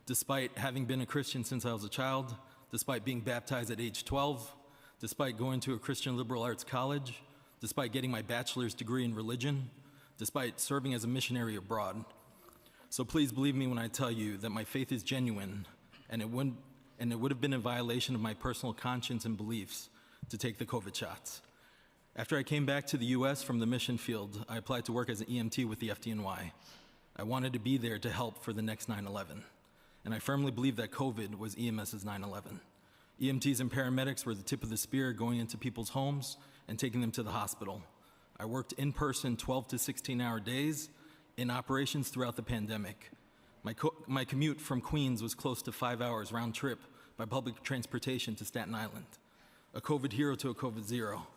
Despite having been a Christian since I was a child, despite being baptized at age 12, despite going to a Christian liberal arts college, despite getting my bachelor's degree in religion, despite serving as a missionary abroad. So please believe me when I tell you that my faith is genuine, and it would have been a violation of my personal conscience and beliefs to take the COVID shots. After I came back to the US from the mission field, I applied to work as an EMT with the FDNY. I wanted to be there to help for the next 9/11. And I firmly believe that COVID was EMS's 9/11. EMTs and paramedics were the tip of the spear, going into people's homes and taking them to the hospital. I worked in person 12 to 16-hour days in operations throughout the pandemic. My commute from Queens was close to 5 hours round trip by public transportation to Staten Island. A COVID hero to a COVID zero.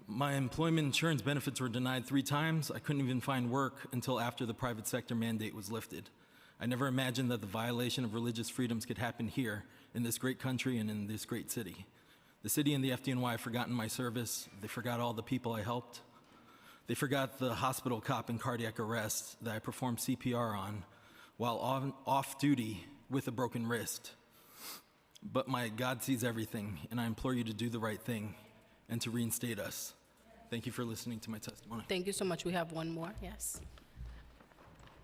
My employment insurance benefits were denied 3 times. I couldn't even find work until after the private sector mandate was lifted. I never imagined that the violation of religious freedoms could happen here in this great country and in this great city. The city and the FDNY have forgotten my service. They forgot all the people I helped. They forgot the hospital cop in cardiac arrest that I performed CPR on while off duty with a broken wrist. But my God sees everything, and I implore you to do the right thing and to reinstate us. Thank you for listening to my testimony. Thank you so much. We have one more. Yes.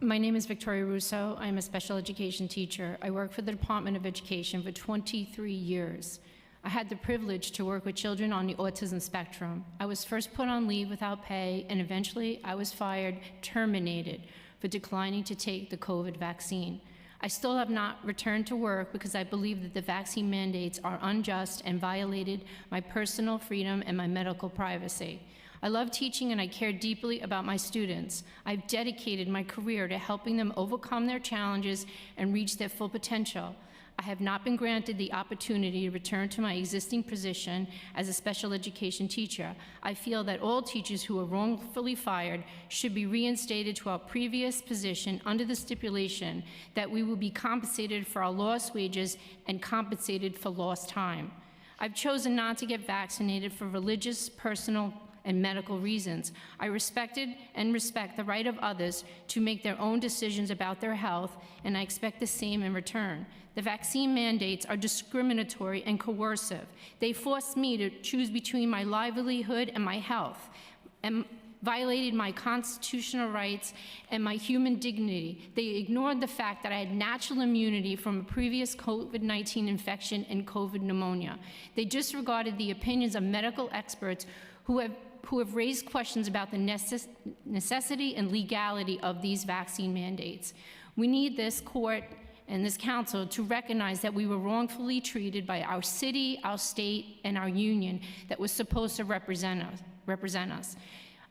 My name is Victoria Russo. I'm a special education teacher. I work for the Department of Education for 23 years. I had the privilege to work with children on the autism spectrum. I was first put on leave without pay, and eventually I was fired, terminated, for declining to take the COVID vaccine. I still have not returned to work because I believe that the vaccine mandates are unjust and violated my personal freedom and my medical privacy. I love teaching and I care deeply about my students. I've dedicated my career to helping them overcome their challenges and reach their full potential. I have not been granted the opportunity to return to my existing position as a special education teacher. I feel that all teachers who are wrongfully fired should be reinstated to our previous position under the stipulation that we will be compensated for our lost wages and compensated for lost time. I've chosen not to get vaccinated for religious, personal, and medical reasons. I respected and respect the right of others to make their own decisions about their health, and I expect the same in return. The vaccine mandates are discriminatory and coercive. They forced me to choose between my livelihood and my health, and violated my constitutional rights and my human dignity. They ignored the fact that I had natural immunity from a previous COVID-19 infection and COVID pneumonia. They disregarded the opinions of medical experts who have raised questions about the necessity and legality of these vaccine mandates. We need this court and this council to recognize that we were wrongfully treated by our city, our state, and our union that was supposed to represent us.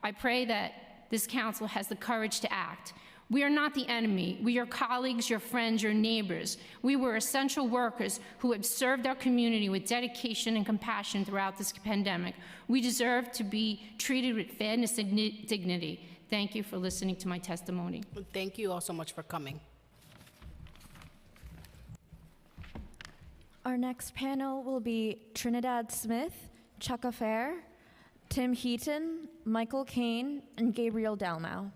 I pray that this council has the courage to act. We are not the enemy. We are colleagues, your friends, your neighbors. We were essential workers who have served our community with dedication and compassion throughout this pandemic. We deserve to be treated with fairness and dignity. Thank you for listening to my testimony. Thank you all so much for coming. Our next panel will be Trinidad Smith, Chuck Affair, Tim Heaton, Michael Kane, and Gabriel Dalmau.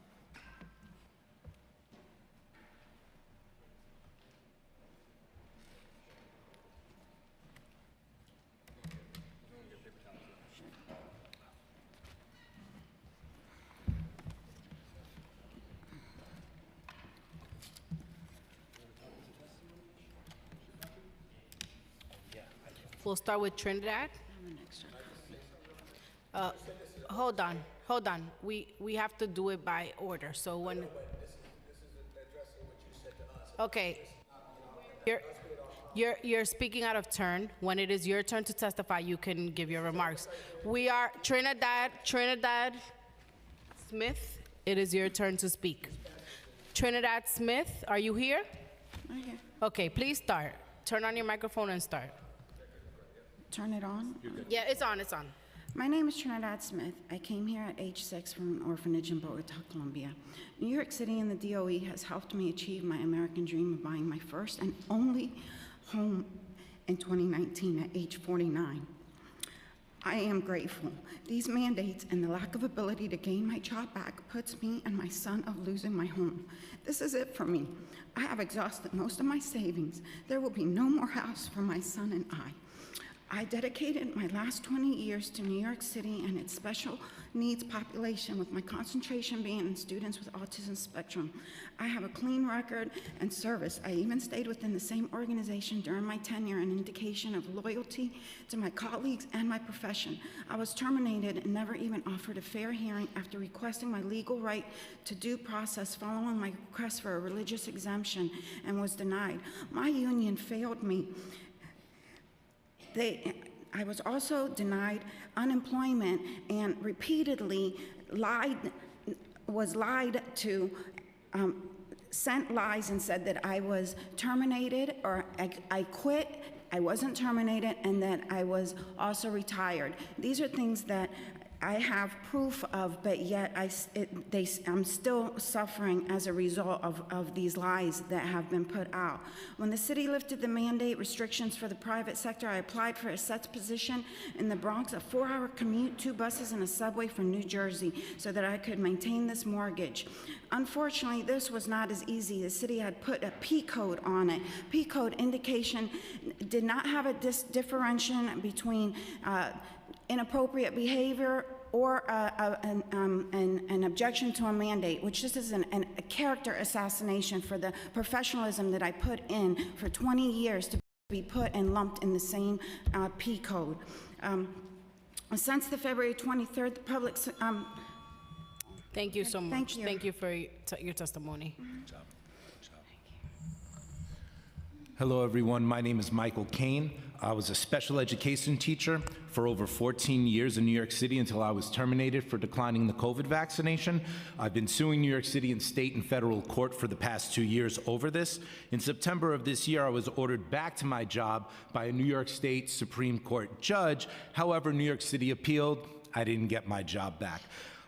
We'll start with Trinidad. Hold on. We have to do it by order. So when. Okay. You're speaking out of turn. When it is your turn to testify, you can give your remarks. We are Trinidad Smith. It is your turn to speak. Trinidad Smith, are you here? I'm here. Okay, please start. Turn on your microphone and start. Turn it on? Yeah, it's on. My name is Trinidad Smith. I came here at age 6 from an orphanage in Bogota, Colombia. New York City and the DOE has helped me achieve my American dream of buying my first and only home in 2019 at age 49. I am grateful. These mandates and the lack of ability to gain my job back puts me and my son of losing my home. This is it for me. I have exhausted most of my savings. There will be no more house for my son and I. I dedicated my last 20 years to New York City and its special needs population, with my concentration being in students with autism spectrum. I have a clean record and service. I even stayed within the same organization during my tenure, an indication of loyalty to my colleagues and my profession. I was terminated and never even offered a fair hearing after requesting my legal right to due process following my request for a religious exemption, and was denied. My union failed me. I was also denied unemployment and repeatedly was lied to, sent lies and said that I was terminated, or I quit, I wasn't terminated, and that I was also retired. These are things that I have proof of, but yet I'm still suffering as a result of these lies that have been put out. When the city lifted the mandate restrictions for the private sector, I applied for a set position in the Bronx, a 4-hour commute, 2 buses, and a subway from New Jersey so that I could maintain this mortgage. Unfortunately, this was not as easy. The city had put a P code on it. P code indication did not have a differentiation between inappropriate behavior or an objection to a mandate, which this is a character assassination for the professionalism that I put in for 20 years to be put and lumped in the same P code. Since the February 23rd, the public... Thank you so much. Thank you. Thank you for your testimony. Hello, everyone. My name is Michael Kane. I was a special education teacher for over 14 years in New York City until I was terminated for declining the COVID vaccination. I've been suing New York City in state and federal court for the past 2 years over this. In September of this year, I was ordered back to my job by a New York State Supreme Court judge. However, New York City appealed. I didn't get my job back.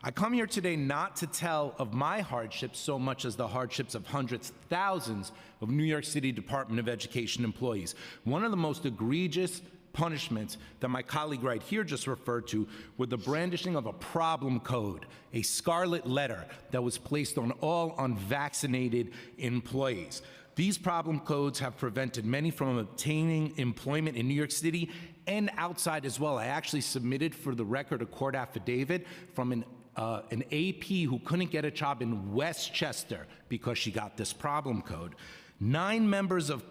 I come here today not to tell of my hardships so much as the hardships of hundreds, thousands of New York City Department of Education employees. One of the most egregious punishments that my colleague right here just referred to were the brandishing of a problem code, a scarlet letter that was placed on all unvaccinated employees. These problem codes have prevented many from obtaining employment in New York City and outside as well. I actually submitted for the record a court affidavit from an AP who couldn't get a job in Westchester because she got this problem code. 9 members of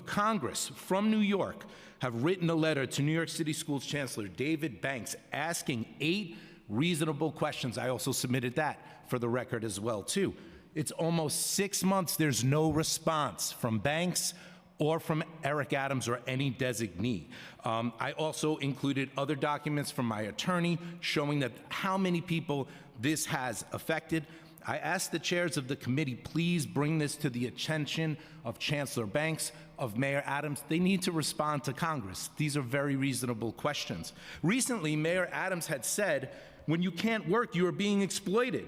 Congress from New York have written a letter to New York City Schools Chancellor David Banks asking 8 reasonable questions. I also submitted that for the record as well, too. It's almost 6 months, there's no response from Banks or from Eric Adams or any designee. I also included other documents from my attorney showing that how many people this has affected. I asked the chairs of the committee, please bring this to the attention of Chancellor Banks, of Mayor Adams. They need to respond to Congress. These are very reasonable questions. Recently, Mayor Adams had said, when you can't work, you are being exploited.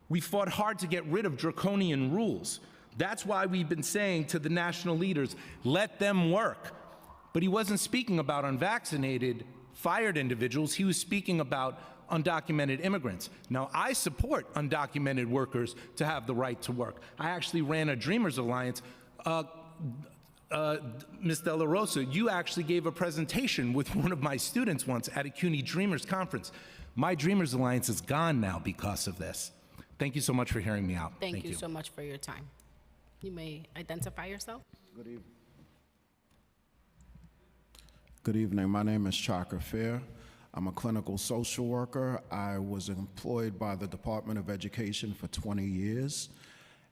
We fought hard to get rid of draconian rules. That's why we've been saying to the national leaders, let them work. But he wasn't speaking about unvaccinated, fired individuals. He was speaking about undocumented immigrants. Now, I support undocumented workers to have the right to work. I actually ran a Dreamers Alliance. Ms. De La Rosa, you actually gave a presentation with one of my students once at a CUNY Dreamers conference. My Dreamers Alliance is gone now because of this. Thank you so much for hearing me out. Thank you so much for your time. You may identify yourself. Good evening. Good evening. My name is Chaka Fair. I'm a clinical social worker. I was employed by the Department of Education for 20 years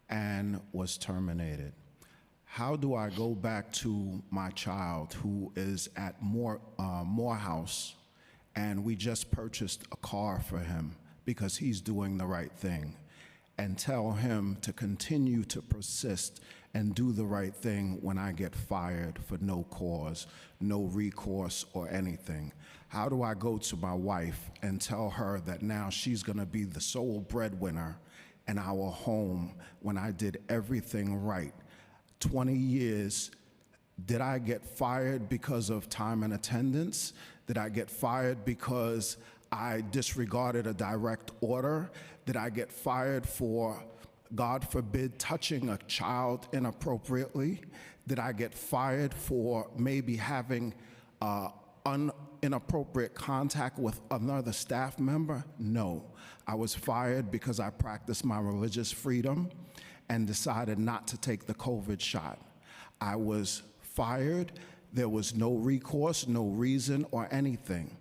and was terminated. How do I go back to my child who is at Morehouse, and we just purchased a car for him because he's doing the right thing, and tell him to continue to persist and do the right thing when I get fired for no cause, no recourse or anything? How do I go to my wife and tell her that now she's gonna be the sole breadwinner in our home when I did everything right? 20 years, did I get fired because of time and attendance? Did I get fired because I disregarded a direct order? Did I get fired for, God forbid, touching a child inappropriately? Did I get fired for maybe having inappropriate contact with another staff member? No. I was fired because I practiced my religious freedom and decided not to take the COVID shot. I was fired. There was no recourse, no reason, or anything.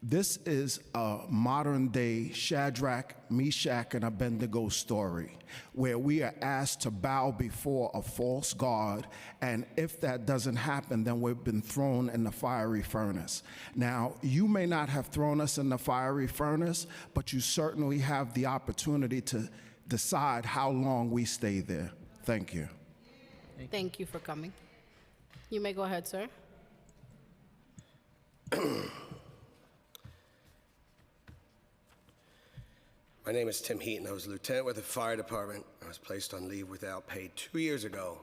This is a modern-day Shadrach, Meshach, and Abednego story, where we are asked to bow before a false god, and if that doesn't happen, then we've been thrown in the fiery furnace. Now, you may not have thrown us in the fiery furnace, but you certainly have the opportunity to decide how long we stay there. Thank you. Thank you for coming. You may go ahead, sir. My name is Tim Heaton. I was a lieutenant with the fire department. I was placed on leave without pay 2 years ago,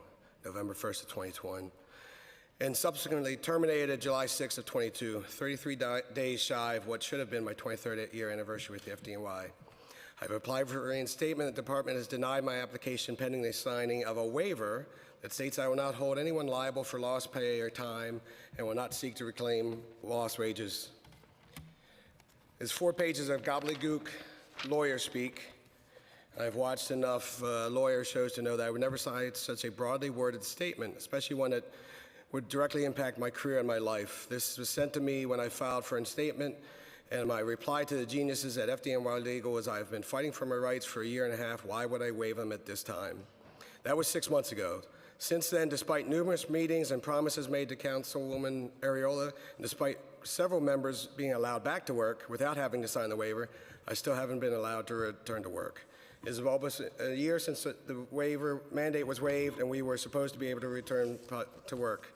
November 1st of 2021, and subsequently terminated July 6th of 22, 33 days shy of what should have been my 23rd year anniversary with the FDNY. I've applied for reinstatement. The department has denied my application pending the signing of a waiver that states I will not hold anyone liable for lost pay or time and will not seek to reclaim lost wages. It's 4 pages of gobbledygook lawyer speak. I've watched enough lawyer shows to know that I would never sign such a broadly worded statement, especially one that would directly impact my career and my life. This was sent to me when I filed for reinstatement, and my reply to the geniuses at FDNY Legal was, I've been fighting for my rights for a year and a half. Why would I waive them at this time? That was 6 months ago. Since then, despite numerous meetings and promises made to Councilwoman Ariola, and despite several members being allowed back to work without having to sign the waiver, I still haven't been allowed to return to work. It is almost a year since the waiver mandate was waived and we were supposed to be able to return to work.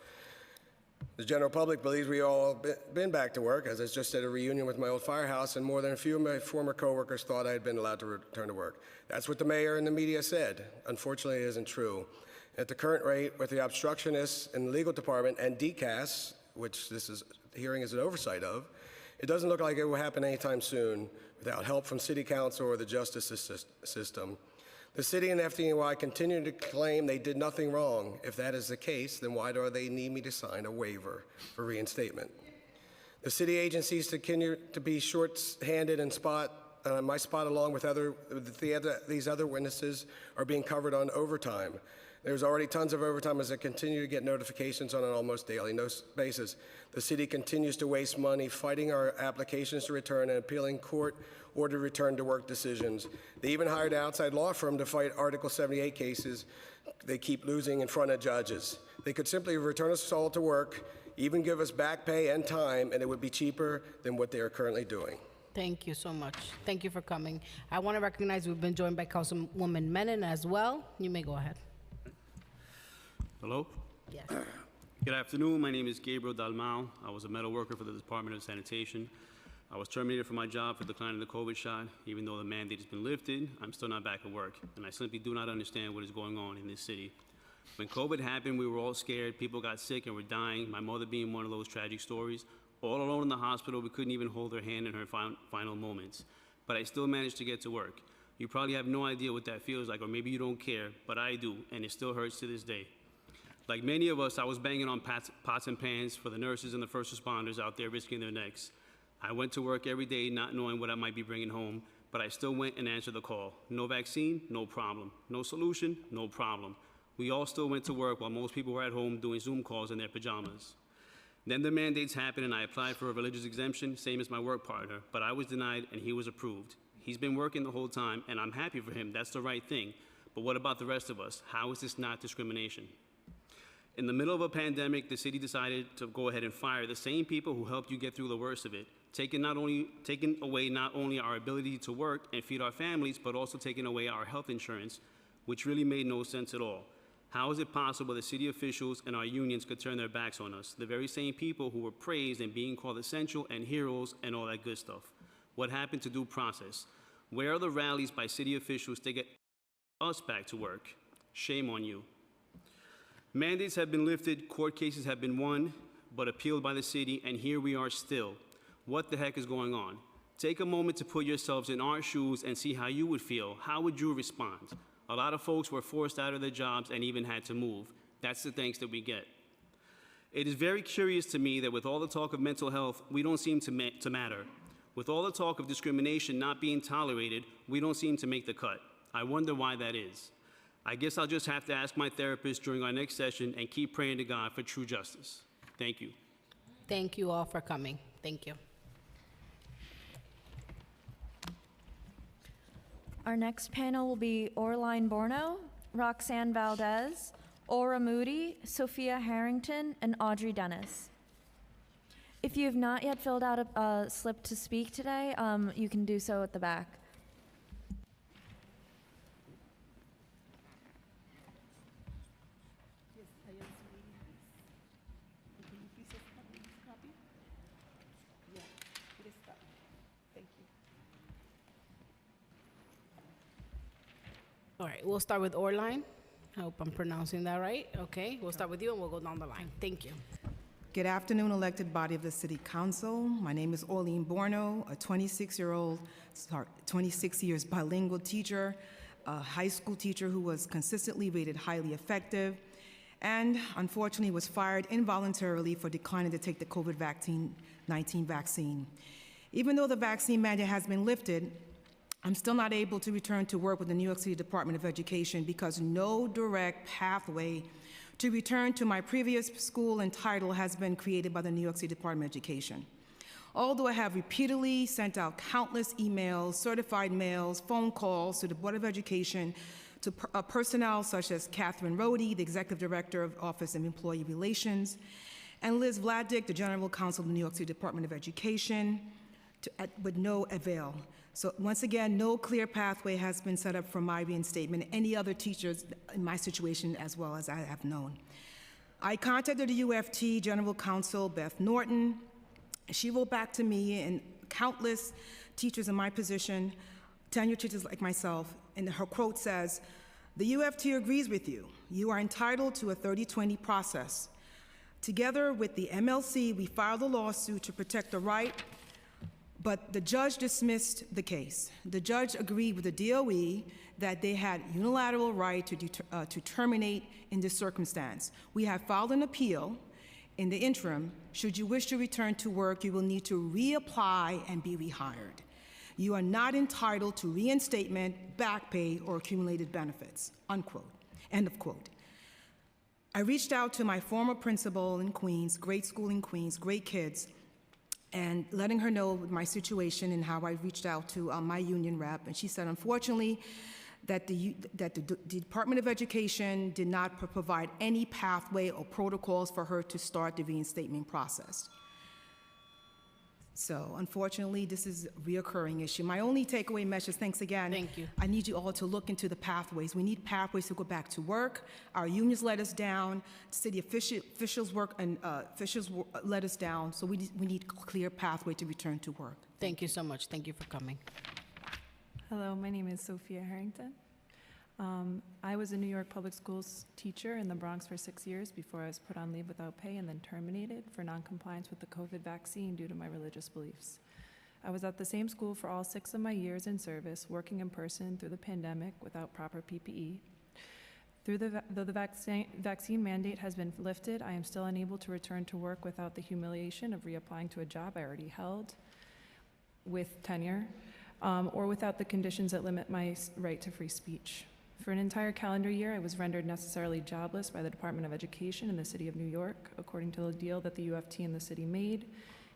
The general public believes we all been back to work, as I just at a reunion with my old firehouse, and more than a few of my former coworkers thought I had been allowed to return to work. That's what the mayor and the media said. Unfortunately, it isn't true. At the current rate, with the obstructionists in the legal department and DCAS, which this hearing is an oversight of, it doesn't look like it will happen anytime soon without help from City Council or the justice system. The city and FDNY continue to claim they did nothing wrong. If that is the case, then why do they need me to sign a waiver for reinstatement? The city agencies continue to be short-handed and my spot along with these other witnesses are being covered on overtime. There's already tons of overtime as I continue to get notifications on an almost daily basis. The city continues to waste money fighting our applications to return and appealing court-ordered return to work decisions. They even hired an outside law firm to fight Article 78 cases they keep losing in front of judges. They could simply return us all to work, even give us back pay and time, and it would be cheaper than what they are currently doing. Thank you so much. Thank you for coming. I want to recognize we've been joined by Councilwoman Menon as well. You may go ahead. Hello? Yes. Good afternoon. My name is Gabriel Dalmau. I was a metal worker for the Department of Sanitation. I was terminated from my job for declining the COVID shot. Even though the mandate has been lifted, I'm still not back at work, and I simply do not understand what is going on in this city. When COVID happened, we were all scared. People got sick and were dying, my mother being one of those tragic stories. All alone in the hospital, we couldn't even hold her hand in her final moments. But I still managed to get to work. You probably have no idea what that feels like, or maybe you don't care, but I do, and it still hurts to this day. Like many of us, I was banging on pots and pans for the nurses and the first responders out there risking their necks. I went to work every day not knowing what I might be bringing home, but I still went and answered the call. No vaccine, no problem. No solution, no problem. We all still went to work while most people were at home doing Zoom calls in their pajamas. Then the mandates happened and I applied for a religious exemption, same as my work partner, but I was denied and he was approved. He's been working the whole time and I'm happy for him, that's the right thing. But what about the rest of us? How is this not discrimination? In the middle of a pandemic, the city decided to go ahead and fire the same people who helped you get through the worst of it, taking away not only our ability to work and feed our families, but also taking away our health insurance, which really made no sense at all. How is it possible that city officials and our unions could turn their backs on us, the very same people who were praised and being called essential and heroes and all that good stuff? What happened to due process? Where are the rallies by city officials to get us back to work? Shame on you. Mandates have been lifted, court cases have been won, but appealed by the city, and here we are still. What the heck is going on? Take a moment to put yourselves in our shoes and see how you would feel. How would you respond? A lot of folks were forced out of their jobs and even had to move. That's the thanks that we get. It is very curious to me that with all the talk of mental health, we don't seem to matter. With all the talk of discrimination not being tolerated, we don't seem to make the cut. I wonder why that is. I guess I'll just have to ask my therapist during our next session and keep praying to God for true justice. Thank you. Thank you all for coming. Thank you. Our next panel will be Orline Borno, Roxanne Valdez, Aura Moody, Sophia Harrington, and Audrey Dennis. If you have not yet filled out a slip to speak today, you can do so at the back. All right, we'll start with Orline. I hope I'm pronouncing that right. Okay, we'll start with you and we'll go down the line. Thank you. Good afternoon, elected body of the City Council. My name is Orline Borno, a 26 years bilingual teacher, a high school teacher who was consistently rated highly effective, and unfortunately was fired involuntarily for declining to take the COVID-19 vaccine. Even though the vaccine mandate has been lifted, I'm still not able to return to work with the New York City Department of Education because no direct pathway to return to my previous school and title has been created by the New York City Department of Education. Although I have repeatedly sent out countless emails, certified mails, phone calls to the Board of Education, to personnel such as Catherine Rohde, the Executive Director of Office of Employee Relations, and Liz Vladik, the General Counsel of the New York City Department of Education, with no avail. So once again, no clear pathway has been set up for my reinstatement, any other teachers in my situation as well as I have known. I contacted the UFT General Counsel, Beth Norton. She wrote back to me and countless teachers in my position, tenured teachers like myself, and her quote says, "The UFT agrees with you. You are entitled to a 30-20 process. Together with the MLC, we filed a lawsuit to protect the right, but the judge dismissed the case. The judge agreed with the DOE that they had unilateral right to terminate in this circumstance. We have filed an appeal. In the interim, should you wish to return to work, you will need to reapply and be rehired. You are not entitled to reinstatement, back pay, or accumulated benefits," unquote. End of quote. I reached out to my former principal in Queens, great school in Queens, great kids, and letting her know my situation and how I reached out to my union rep. And she said, unfortunately, that the Department of Education did not provide any pathway or protocols for her to start the reinstatement process. So unfortunately, this is a reoccurring issue. My only takeaway message, thanks again. Thank you. I need you all to look into the pathways. We need pathways to go back to work. Our unions let us down. City officials let us down. So we need a clear pathway to return to work. Thank you so much. Thank you for coming. Hello, my name is Sophia Harrington. I was a New York public schools teacher in the Bronx for 6 years before I was put on leave without pay and then terminated for noncompliance with the COVID vaccine due to my religious beliefs. I was at the same school for all 6 of my years in service, working in person through the pandemic without proper PPE. Though the vaccine mandate has been lifted, I am still unable to return to work without the humiliation of reapplying to a job I already held with tenure, or without the conditions that limit my right to free speech. For an entire calendar year, I was rendered necessarily jobless by the Department of Education in the City of New York, according to the deal that the UFT and the city made.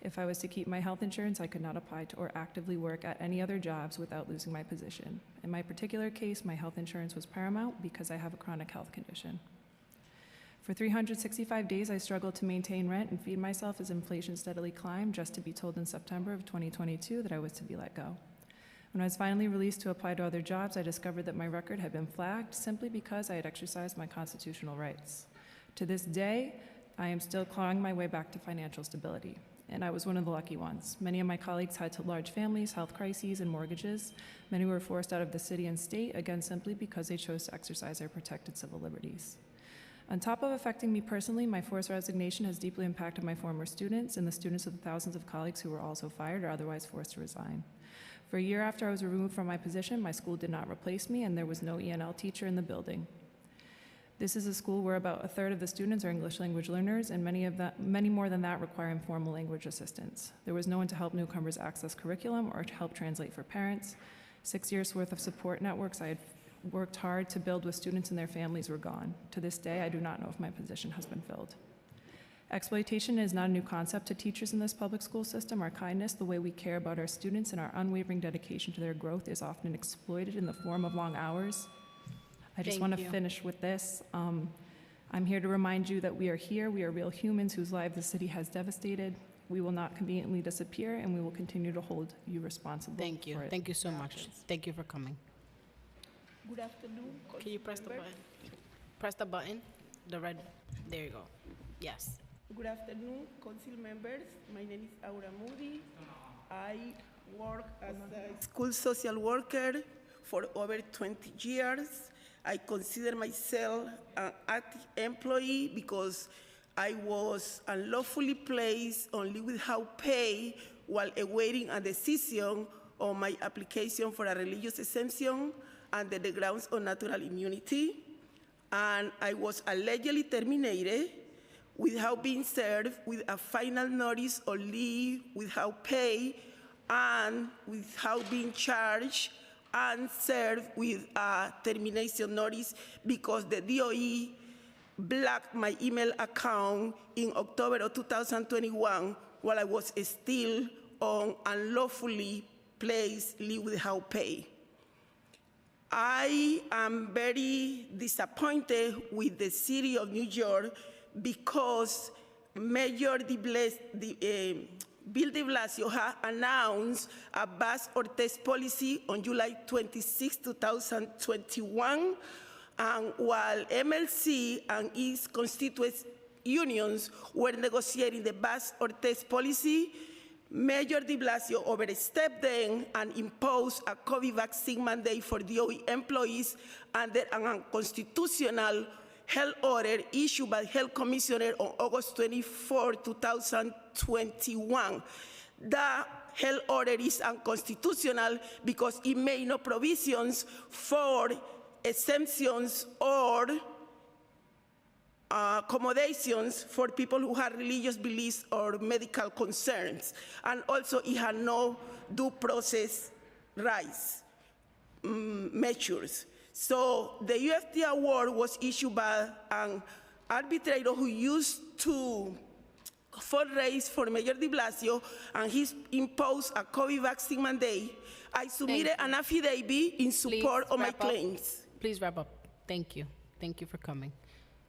If I was to keep my health insurance, I could not apply to or actively work at any other jobs without losing my position. In my particular case, my health insurance was paramount because I have a chronic health condition. For 365 days, I struggled to maintain rent and feed myself as inflation steadily climbed, just to be told in September of 2022 that I was to be let go. When I was finally released to apply to other jobs, I discovered that my record had been flagged simply because I had exercised my constitutional rights. To this day, I am still clawing my way back to financial stability, and I was one of the lucky ones. Many of my colleagues had large families, health crises, and mortgages. Many were forced out of the city and state, again, simply because they chose to exercise their protected civil liberties. On top of affecting me personally, my forced resignation has deeply impacted my former students and the students of the thousands of colleagues who were also fired or otherwise forced to resign. For a year after I was removed from my position, my school did not replace me, and there was no ENL teacher in the building. This is a school where about a third of the students are English language learners, and many more than that require informal language assistance. There was no one to help newcomers access curriculum or to help translate for parents. 6 years' worth of support networks I had worked hard to build with students and their families were gone. To this day, I do not know if my position has been filled. Exploitation is not a new concept to teachers in this public school system. Our kindness, the way we care about our students, and our unwavering dedication to their growth is often exploited in the form of long hours. I just want to finish with this. I'm here to remind you that we are here. We are real humans whose lives the city has devastated. We will not conveniently disappear, and we will continue to hold you responsible. Thank you. Thank you so much. Thank you for coming. Good afternoon. Can you press the button? Press the button. The red. There you go. Yes. Good afternoon, council members. My name is Aura Moody. I work as a school social worker for over 20 years. I consider myself an active employee because I was unlawfully placed on leave without pay while awaiting a decision on my application for a religious exemption under the grounds of natural immunity. And I was allegedly terminated without being served with a final notice of leave without pay and without being charged and served with a termination notice because the DOE blocked my email account in October of 2021 while I was still on unlawfully placed leave without pay. I am very disappointed with the city of New York because Mayor Bill de Blasio has announced a bus or test policy on July 26, 2021, and while MLC and its constituent unions were negotiating the bus or test policy, Mayor de Blasio overstepped them and imposed a COVID vaccine mandate for DOE employees under an unconstitutional health order issued by the Health Commissioner on August 24, 2021. The health order is unconstitutional because it made no provisions for exemptions or accommodations for people who have religious beliefs or medical concerns. And also it had no due process rights measures. So the UFT award was issued by an arbitrator who used to fundraise for Mayor de Blasio, and he imposed a COVID vaccine mandate. I submitted an affidavit in support of my claims. Please wrap up. Thank you. Thank you for coming.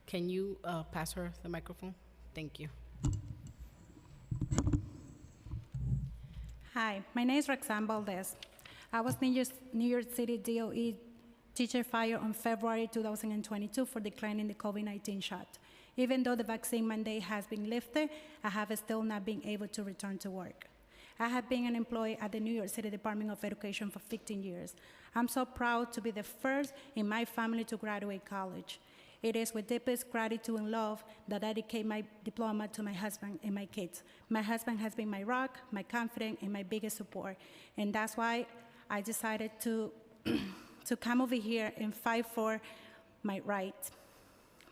Can you pass her the microphone? Thank you. Hi, my name is Roxanne Valdez. I was New York City DOE teacher fired on February 2022 for declining the COVID-19 shot. Even though the vaccine mandate has been lifted, I have still not been able to return to work. I have been an employee at the New York City Department of Education for 15 years. I'm so proud to be the first in my family to graduate college. It is with deepest gratitude and love that I dedicate my diploma to my husband and my kids. My husband has been my rock, my confidant, and my biggest support. And that's why I decided to come over here and fight for my rights.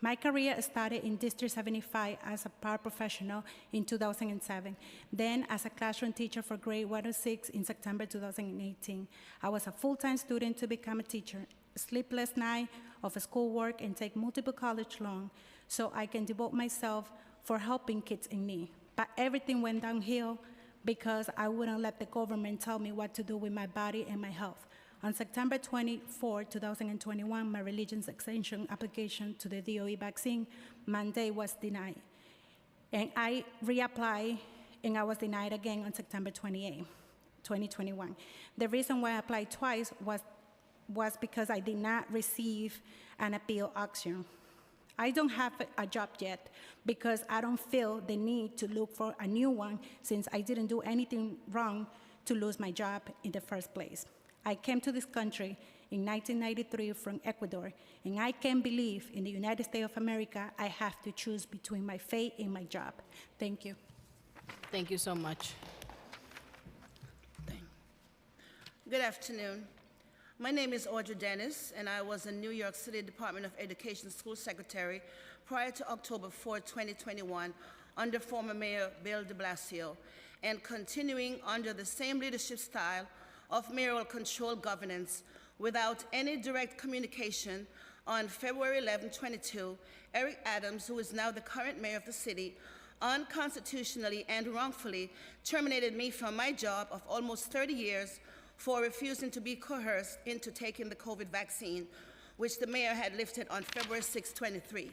My career started in District 75 as a paraprofessional in 2007, then as a classroom teacher for grade 1 to 6 in September 2018. I was a full-time student to become a teacher, sleepless night of schoolwork, and take multiple college loans so I can devote myself for helping kids in need. But everything went downhill because I wouldn't let the government tell me what to do with my body and my health. On September 24, 2021, my religious exemption application to the DOE vaccine mandate was denied. And I reapplied, and I was denied again on September 28, 2021. The reason why I applied twice was because I did not receive an appeal action. I don't have a job yet because I don't feel the need to look for a new one since I didn't do anything wrong to lose my job in the first place. I came to this country in 1993 from Ecuador, and I can't believe in the United States of America I have to choose between my faith and my job. Thank you. Thank you so much. Good afternoon. My name is Audrey Dennis, and I was a New York City Department of Education school secretary prior to October 4, 2021, under former Mayor Bill de Blasio, and continuing under the same leadership style of mayoral controlled governance without any direct communication. On February 11, 2022, Eric Adams, who is now the current mayor of the city, unconstitutionally and wrongfully terminated me from my job of almost 30 years for refusing to be coerced into taking the COVID vaccine, which the mayor had lifted on February 6, 2023.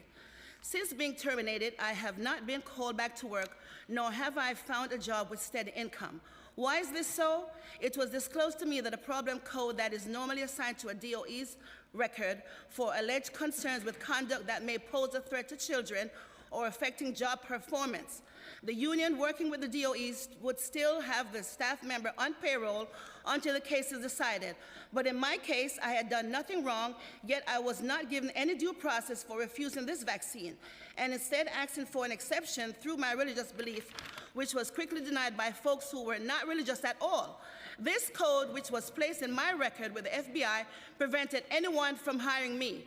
Since being terminated, I have not been called back to work, nor have I found a job with steady income. Why is this so? It was disclosed to me that a problem code that is normally assigned to a DOE's record for alleged concerns with conduct that may pose a threat to children or affecting job performance. The union working with the DOE would still have the staff member on payroll until the case is decided. But in my case, I had done nothing wrong, yet I was not given any due process for refusing this vaccine, and instead asking for an exception through my religious belief, which was quickly denied by folks who were not religious at all. This code, which was placed in my record with the FBI, prevented anyone from hiring me.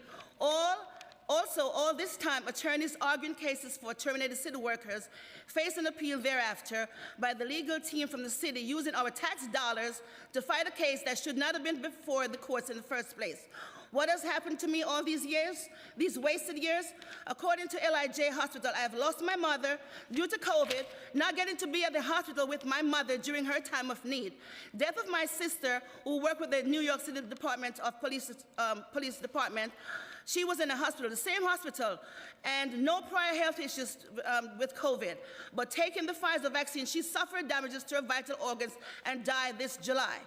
Also, all this time, attorneys arguing cases for terminated city workers faced an appeal thereafter by the legal team from the city using our tax dollars to fight a case that should not have been before the courts in the first place. What has happened to me all these years, these wasted years? According to LIJ Hospital, I have lost my mother due to COVID, not getting to be at the hospital with my mother during her time of need. Death of my sister, who worked with the New York City Department of Police Department. She was in a hospital, the same hospital, and no prior health issues with COVID. But taking the Pfizer vaccine, she suffered damages to her vital organs and died this July.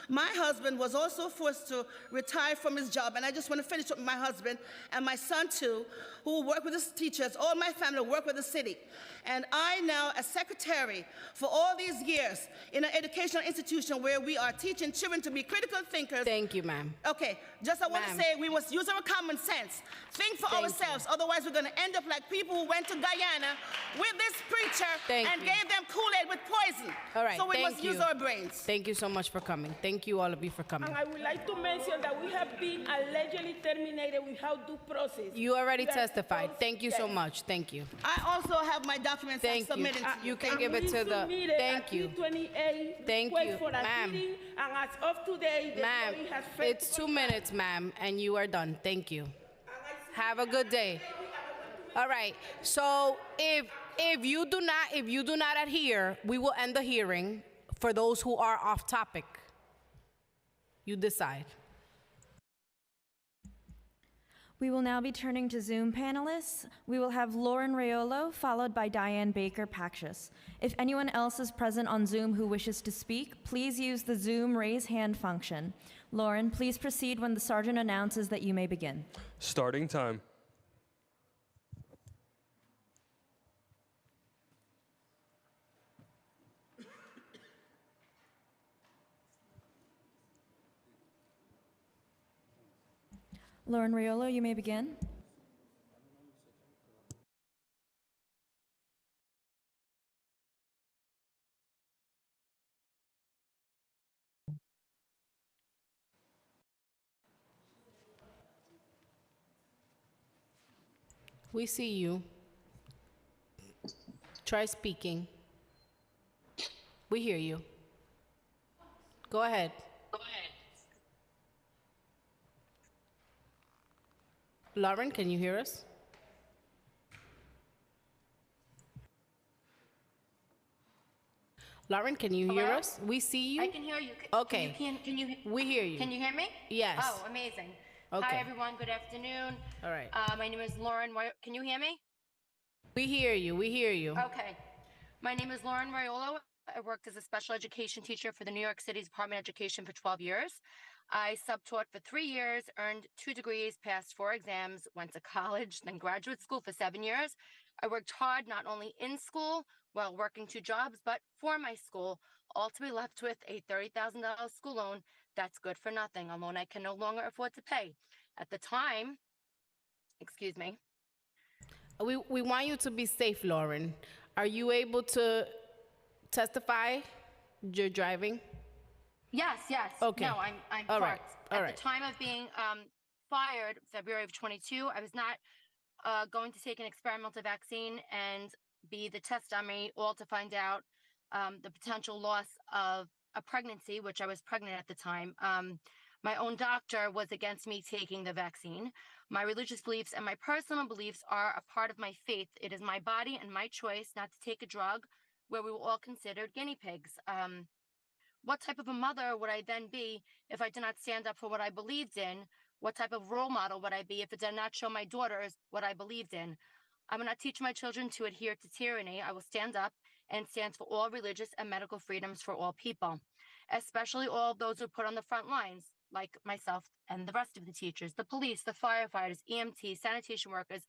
My husband was also forced to retire from his job, and I just want to finish with my husband and my son too, who work with the teachers. All my family work with the city. And I now, as secretary for all these years in an educational institution where we are teaching children to be critical thinkers. Thank you, ma'am. Okay, just I want to say we must use our common sense. Think for ourselves, otherwise we're going to end up like people who went to Guyana with this preacher and gave them Kool-Aid with poison. All right, so we must use our brains. Thank you so much for coming. Thank you, all of you, for coming. And I would like to mention that we have been allegedly terminated without due process. You already testified. Thank you so much. Thank you. I also have my documents Thank you. submitted to you. You can give it to the. Thank you. Thank you, ma'am. And as of today, the Ma'am, jury has failed it's 2 minutes, ma'am, and you are done. Thank you. Have a good day. All right. So if you do not adhere, we will end the hearing for those who are off topic. You decide. We will now be turning to Zoom panelists. We will have Lauren Raiolo, followed by Diane Baker-Paxius. If anyone else is present on Zoom who wishes to speak, please use the Zoom raise hand function. Lauren, please proceed when the sergeant announces that you may begin. Starting time. Lauren Raiolo, you may begin. We see you. Try speaking. We hear you. Go ahead. Lauren, can you hear us? Lauren, can you hear us? We see you. I can hear you. Okay. We hear you. Can you hear me? Yes. Oh, amazing. Okay. Hi, everyone. Good afternoon. All right. My name is Lauren. Can you hear me? We hear you. We hear you. Okay. My name is Lauren Raiolo. I worked as a special education teacher for the New York City Department of Education for 12 years. I subtaught for 3 years, earned 2 degrees, passed 4 exams, went to college, then graduate school for 7 years. I worked hard not only in school while working 2 jobs, but for my school, all to be left with a $30,000 school loan that's good for nothing, a loan I can no longer afford to pay. At the time, excuse me. We want you to be safe, Lauren. Are you able to testify you're driving? Yes. Okay. No, I'm All right. parked. All At right. the time of being fired, February of 22, I was not going to take an experimental vaccine and be the test dummy, all to find out the potential loss of a pregnancy, which I was pregnant at the time. My own doctor was against me taking the vaccine. My religious beliefs and my personal beliefs are a part of my faith. It is my body and my choice not to take a drug where we were all considered guinea pigs. What type of a mother would I then be if I did not stand up for what I believed in? What type of role model would I be if it did not show my daughters what I believed in? I will not teach my children to adhere to tyranny. I will stand up and stand for all religious and medical freedoms for all people, especially all those who put on the front lines, like myself and the rest of the teachers, the police, the firefighters, EMT, sanitation workers,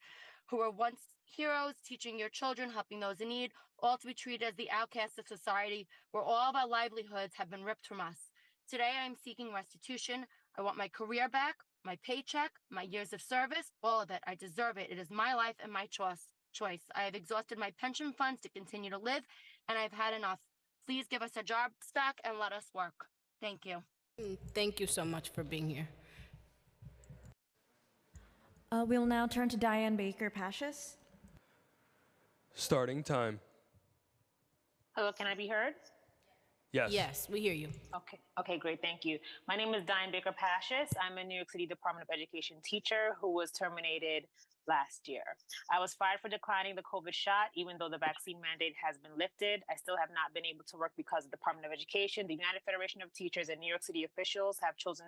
who were once heroes, teaching your children, helping those in need, all to be treated as the outcasts of society, where all of our livelihoods have been ripped from us. Today, I am seeking restitution. I want my career back, my paycheck, my years of service, all of it. I deserve it. It is my life and my choice. I have exhausted my pension funds to continue to live, and I've had enough. Please give us our jobs back and let us work. Thank you. Thank you so much for being here. We will now turn to Diane Baker Pashis. Starting time. Hello, can I be heard? Yes. Yes, we hear you. Okay, great, thank you. My name is Diane Baker Pashis. I'm a New York City Department of Education teacher who was terminated last year. I was fired for declining the COVID shot, even though the vaccine mandate has been lifted. I still have not been able to work because the Department of Education, the United Federation of Teachers, and New York City officials have chosen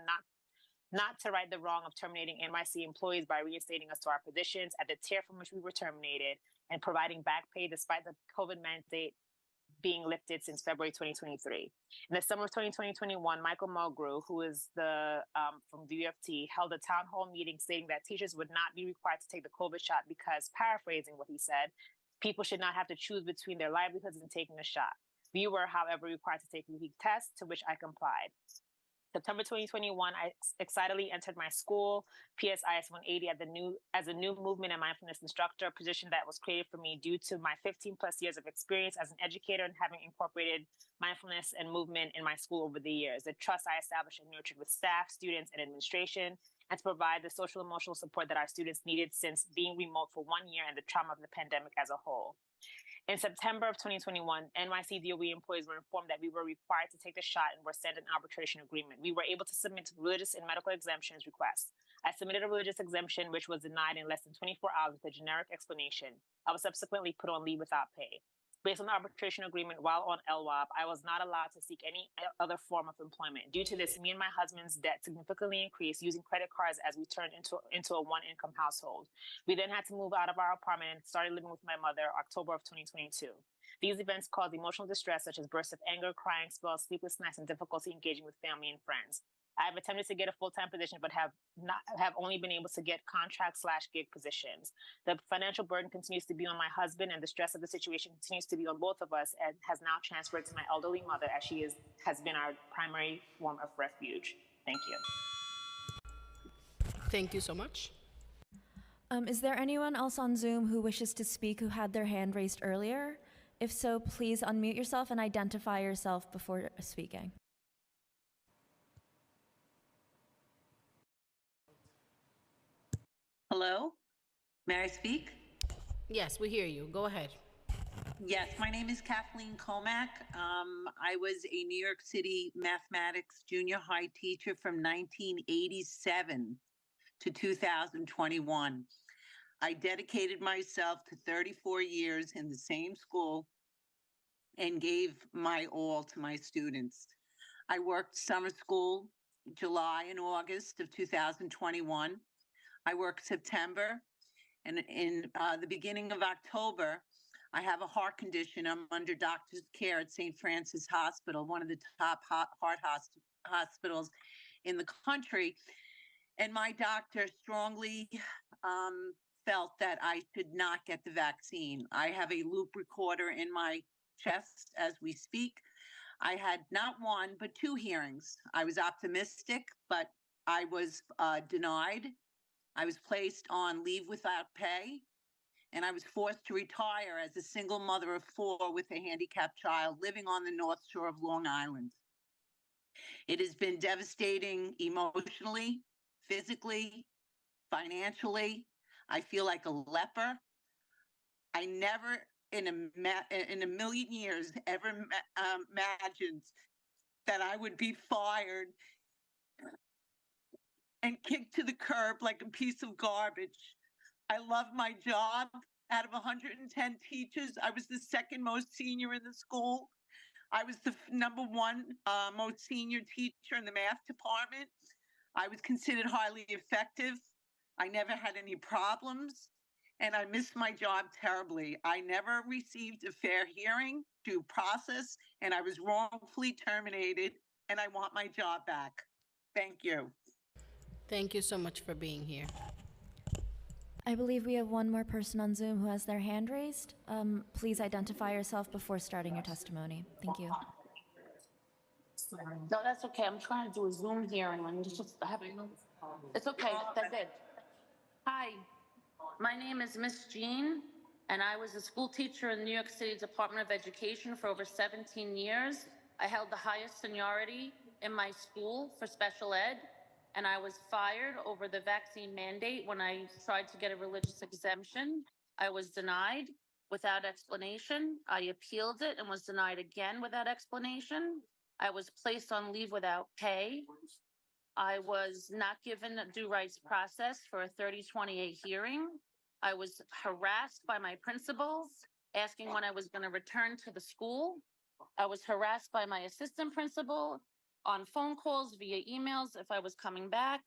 not to right the wrong of terminating NYC employees by reinstating us to our positions at the tier from which we were terminated and providing back pay despite the COVID mandate being lifted since February 2023. In the summer of 2021, Michael Mulgrew, who is from the UFT, held a town hall meeting stating that teachers would not be required to take the COVID shot because, paraphrasing what he said, people should not have to choose between their livelihoods and taking a shot. We were, however, required to take weekly tests, to which I complied. September 2021, I excitedly entered my school, PSIS 180, as a new movement and mindfulness instructor, a position that was created for me due to my 15 plus years of experience as an educator and having incorporated mindfulness and movement in my school over the years. The trust I established and nurtured with staff, students, and administration, and to provide the social emotional support that our students needed since being remote for 1 year and the trauma of the pandemic as a whole. In September of 2021, NYC DOE employees were informed that we were required to take the shot and were sent an arbitration agreement. We were able to submit religious and medical exemptions requests. I submitted a religious exemption, which was denied in less than 24 hours with a generic explanation. I was subsequently put on leave without pay. Based on the arbitration agreement while on LWOP, I was not allowed to seek any other form of employment. Due to this, me and my husband's debt significantly increased using credit cards as we turned into a one-income household. We then had to move out of our apartment and started living with my mother October of 2022. These events caused emotional distress such as bursts of anger, crying spells, sleepless nights, and difficulty engaging with family and friends. I have attempted to get a full-time position, but have only been able to get contract/gig positions. The financial burden continues to be on my husband, and the stress of the situation continues to be on both of us, and has now transferred to my elderly mother, as she has been our primary form of refuge. Thank you. Thank you so much. Is there anyone else on Zoom who wishes to speak who had their hand raised earlier? If so, please unmute yourself and identify yourself before speaking. Hello, may I speak? Yes, we hear you. Go ahead. Yes, my name is Kathleen Comack. I was a New York City mathematics junior high teacher from 1987 to 2021. I dedicated myself to 34 years in the same school and gave my all to my students. I worked summer school July and August of 2021. I worked September, and in the beginning of October, I have a heart condition. I'm under doctor's care at St. Francis Hospital, one of the top heart hospitals in the country. And my doctor strongly felt that I should not get the vaccine. I have a loop recorder in my chest as we speak. I had not one, but 2 hearings. I was optimistic, but I was denied. I was placed on leave without pay, and I was forced to retire as a single mother of 4 with a handicapped child living on the North Shore of Long Island. It has been devastating emotionally, physically, financially. I feel like a leper. I never in a million years ever imagined that I would be fired and kicked to the curb like a piece of garbage. I love my job. Out of 110 teachers, I was the second most senior in the school. I was the number 1 most senior teacher in the math department. I was considered highly effective. I never had any problems, and I missed my job terribly. I never received a fair hearing, due process, and I was wrongfully terminated, and I want my job back. Thank you. Thank you so much for being here. I believe we have one more person on Zoom who has their hand raised. Please identify yourself before starting your testimony. Thank you. No, that's okay. I'm trying to do a Zoom hearing. It's okay. That's it. Hi, my name is Miss Jean, and I was a school teacher in the New York City Department of Education for over 17 years. I held the highest seniority in my school for special ed, and I was fired over the vaccine mandate when I tried to get a religious exemption. I was denied without explanation. I appealed it and was denied again without explanation. I was placed on leave without pay. I was not given a due rights process for a 3028 hearing. I was harassed by my principals, asking when I was going to return to the school. I was harassed by my assistant principal on phone calls, via emails, if I was coming back.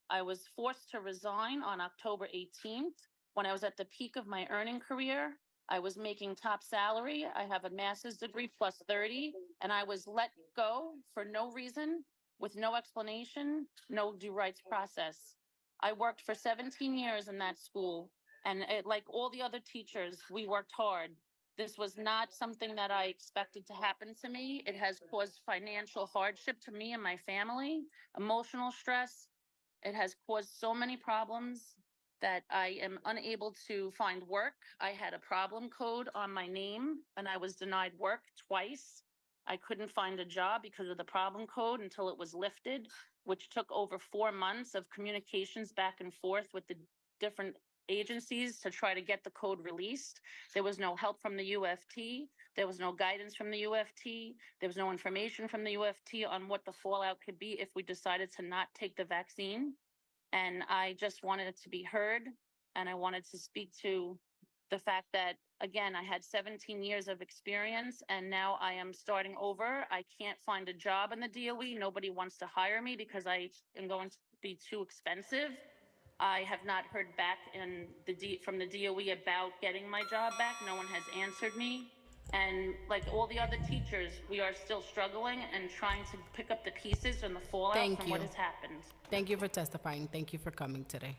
I was forced to resign on October 18th when I was at the peak of my earning career. I was making top salary. I have a master's degree plus 30, and I was let go for no reason, with no explanation, no due rights process. I worked for 17 years in that school, and like all the other teachers, we worked hard. This was not something that I expected to happen to me. It has caused financial hardship to me and my family, emotional stress. It has caused so many problems that I am unable to find work. I had a problem code on my name and I was denied work twice. I couldn't find a job because of the problem code until it was lifted, which took over 4 months of communications back and forth with the different agencies to try to get the code released. There was no help from the UFT. There was no guidance from the UFT. There was no information from the UFT on what the fallout could be if we decided to not take the vaccine. And I just wanted it to be heard. And I wanted to speak to the fact that, again, I had 17 years of experience and now I am starting over. I can't find a job in the DOE. Nobody wants to hire me because I am going to be too expensive. I have not heard back from the DOE about getting my job back. No one has answered me. And like all the other teachers, we are still struggling and trying to pick up the pieces and the fallout from what has happened. Thank you for testifying. Thank you for coming today.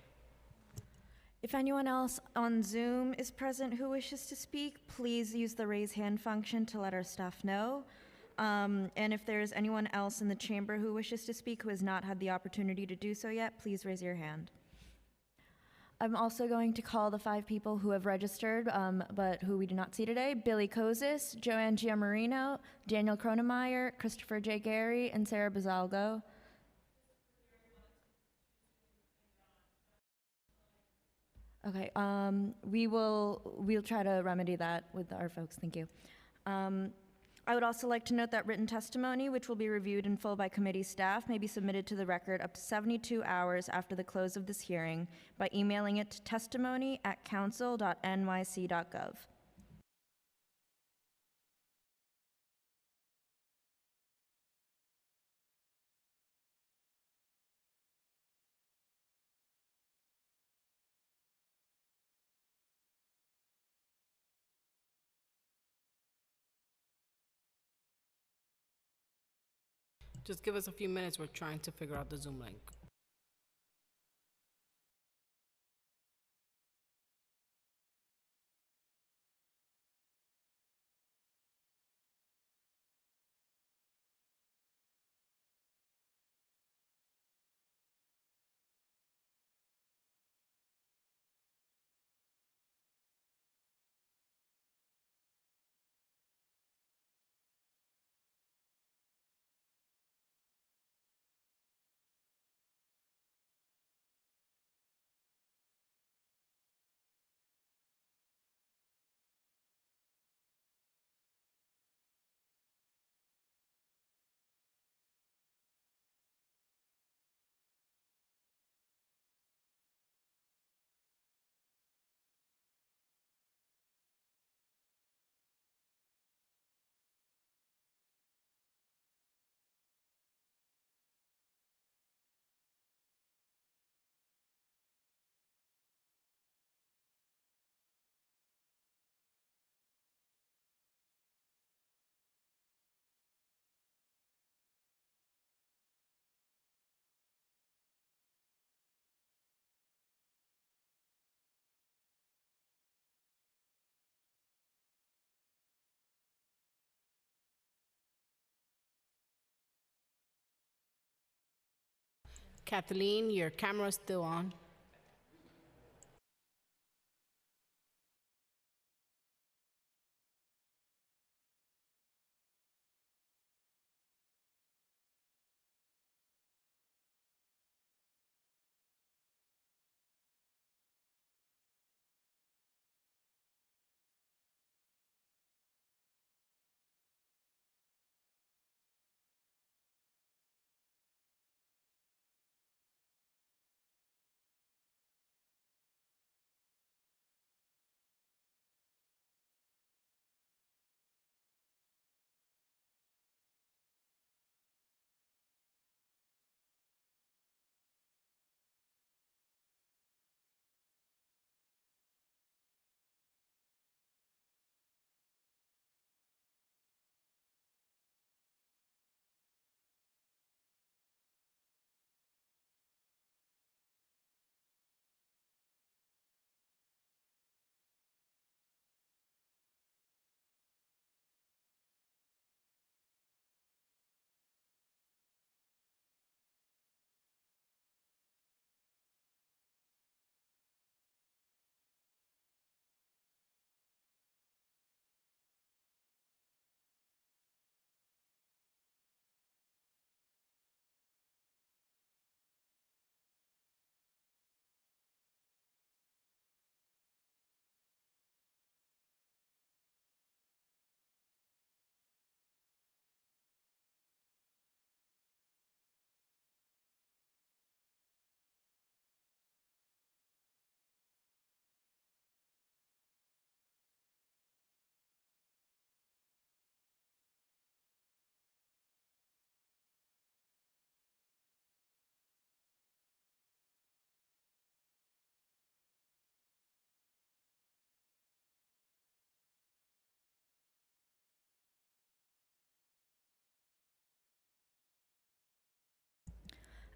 If anyone else on Zoom is present who wishes to speak, please use the raise hand function to let our staff know. And if there's anyone else in the chamber who wishes to speak who has not had the opportunity to do so yet, please raise your hand. I'm also going to call the 5 people who have registered, but who we do not see today: Billy Kozis, Joanne Giamarino, Daniel Kronemeyer, Christopher J. Gary, and Sarah Bazalgo. Okay, we'll try to remedy that with our folks. Thank you. I would also like to note that written testimony, which will be reviewed in full by committee staff, may be submitted to the record up to 72 hours after the close of this hearing by emailing it to testimony@council.nyc.gov. Just give us a few minutes. We're trying to figure out the Zoom link. Kathleen, your camera's still on.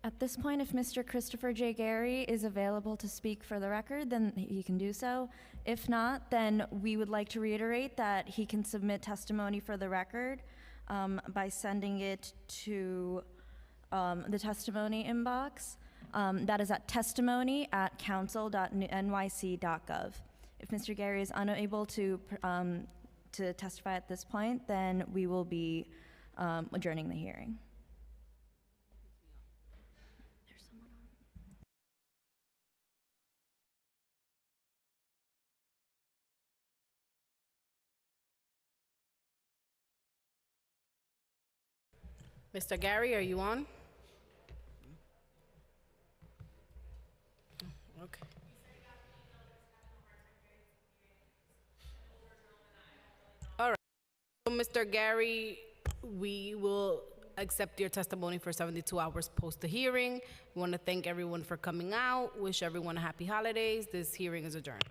At this point, if Mr. Christopher J. Gary is available to speak for the record, then he can do so. If not, then we would like to reiterate that he can submit testimony for the record by sending it to the testimony inbox. That is at testimony@council.nyc.gov. If Mr. Gary is unable to testify at this point, then we will be adjourning the hearing. Mr. Gary, are you on? Okay. All right. So, Mr. Gary, we will accept your testimony for 72 hours post the hearing. We want to thank everyone for coming out. Wish everyone a happy holidays. This hearing is adjourned.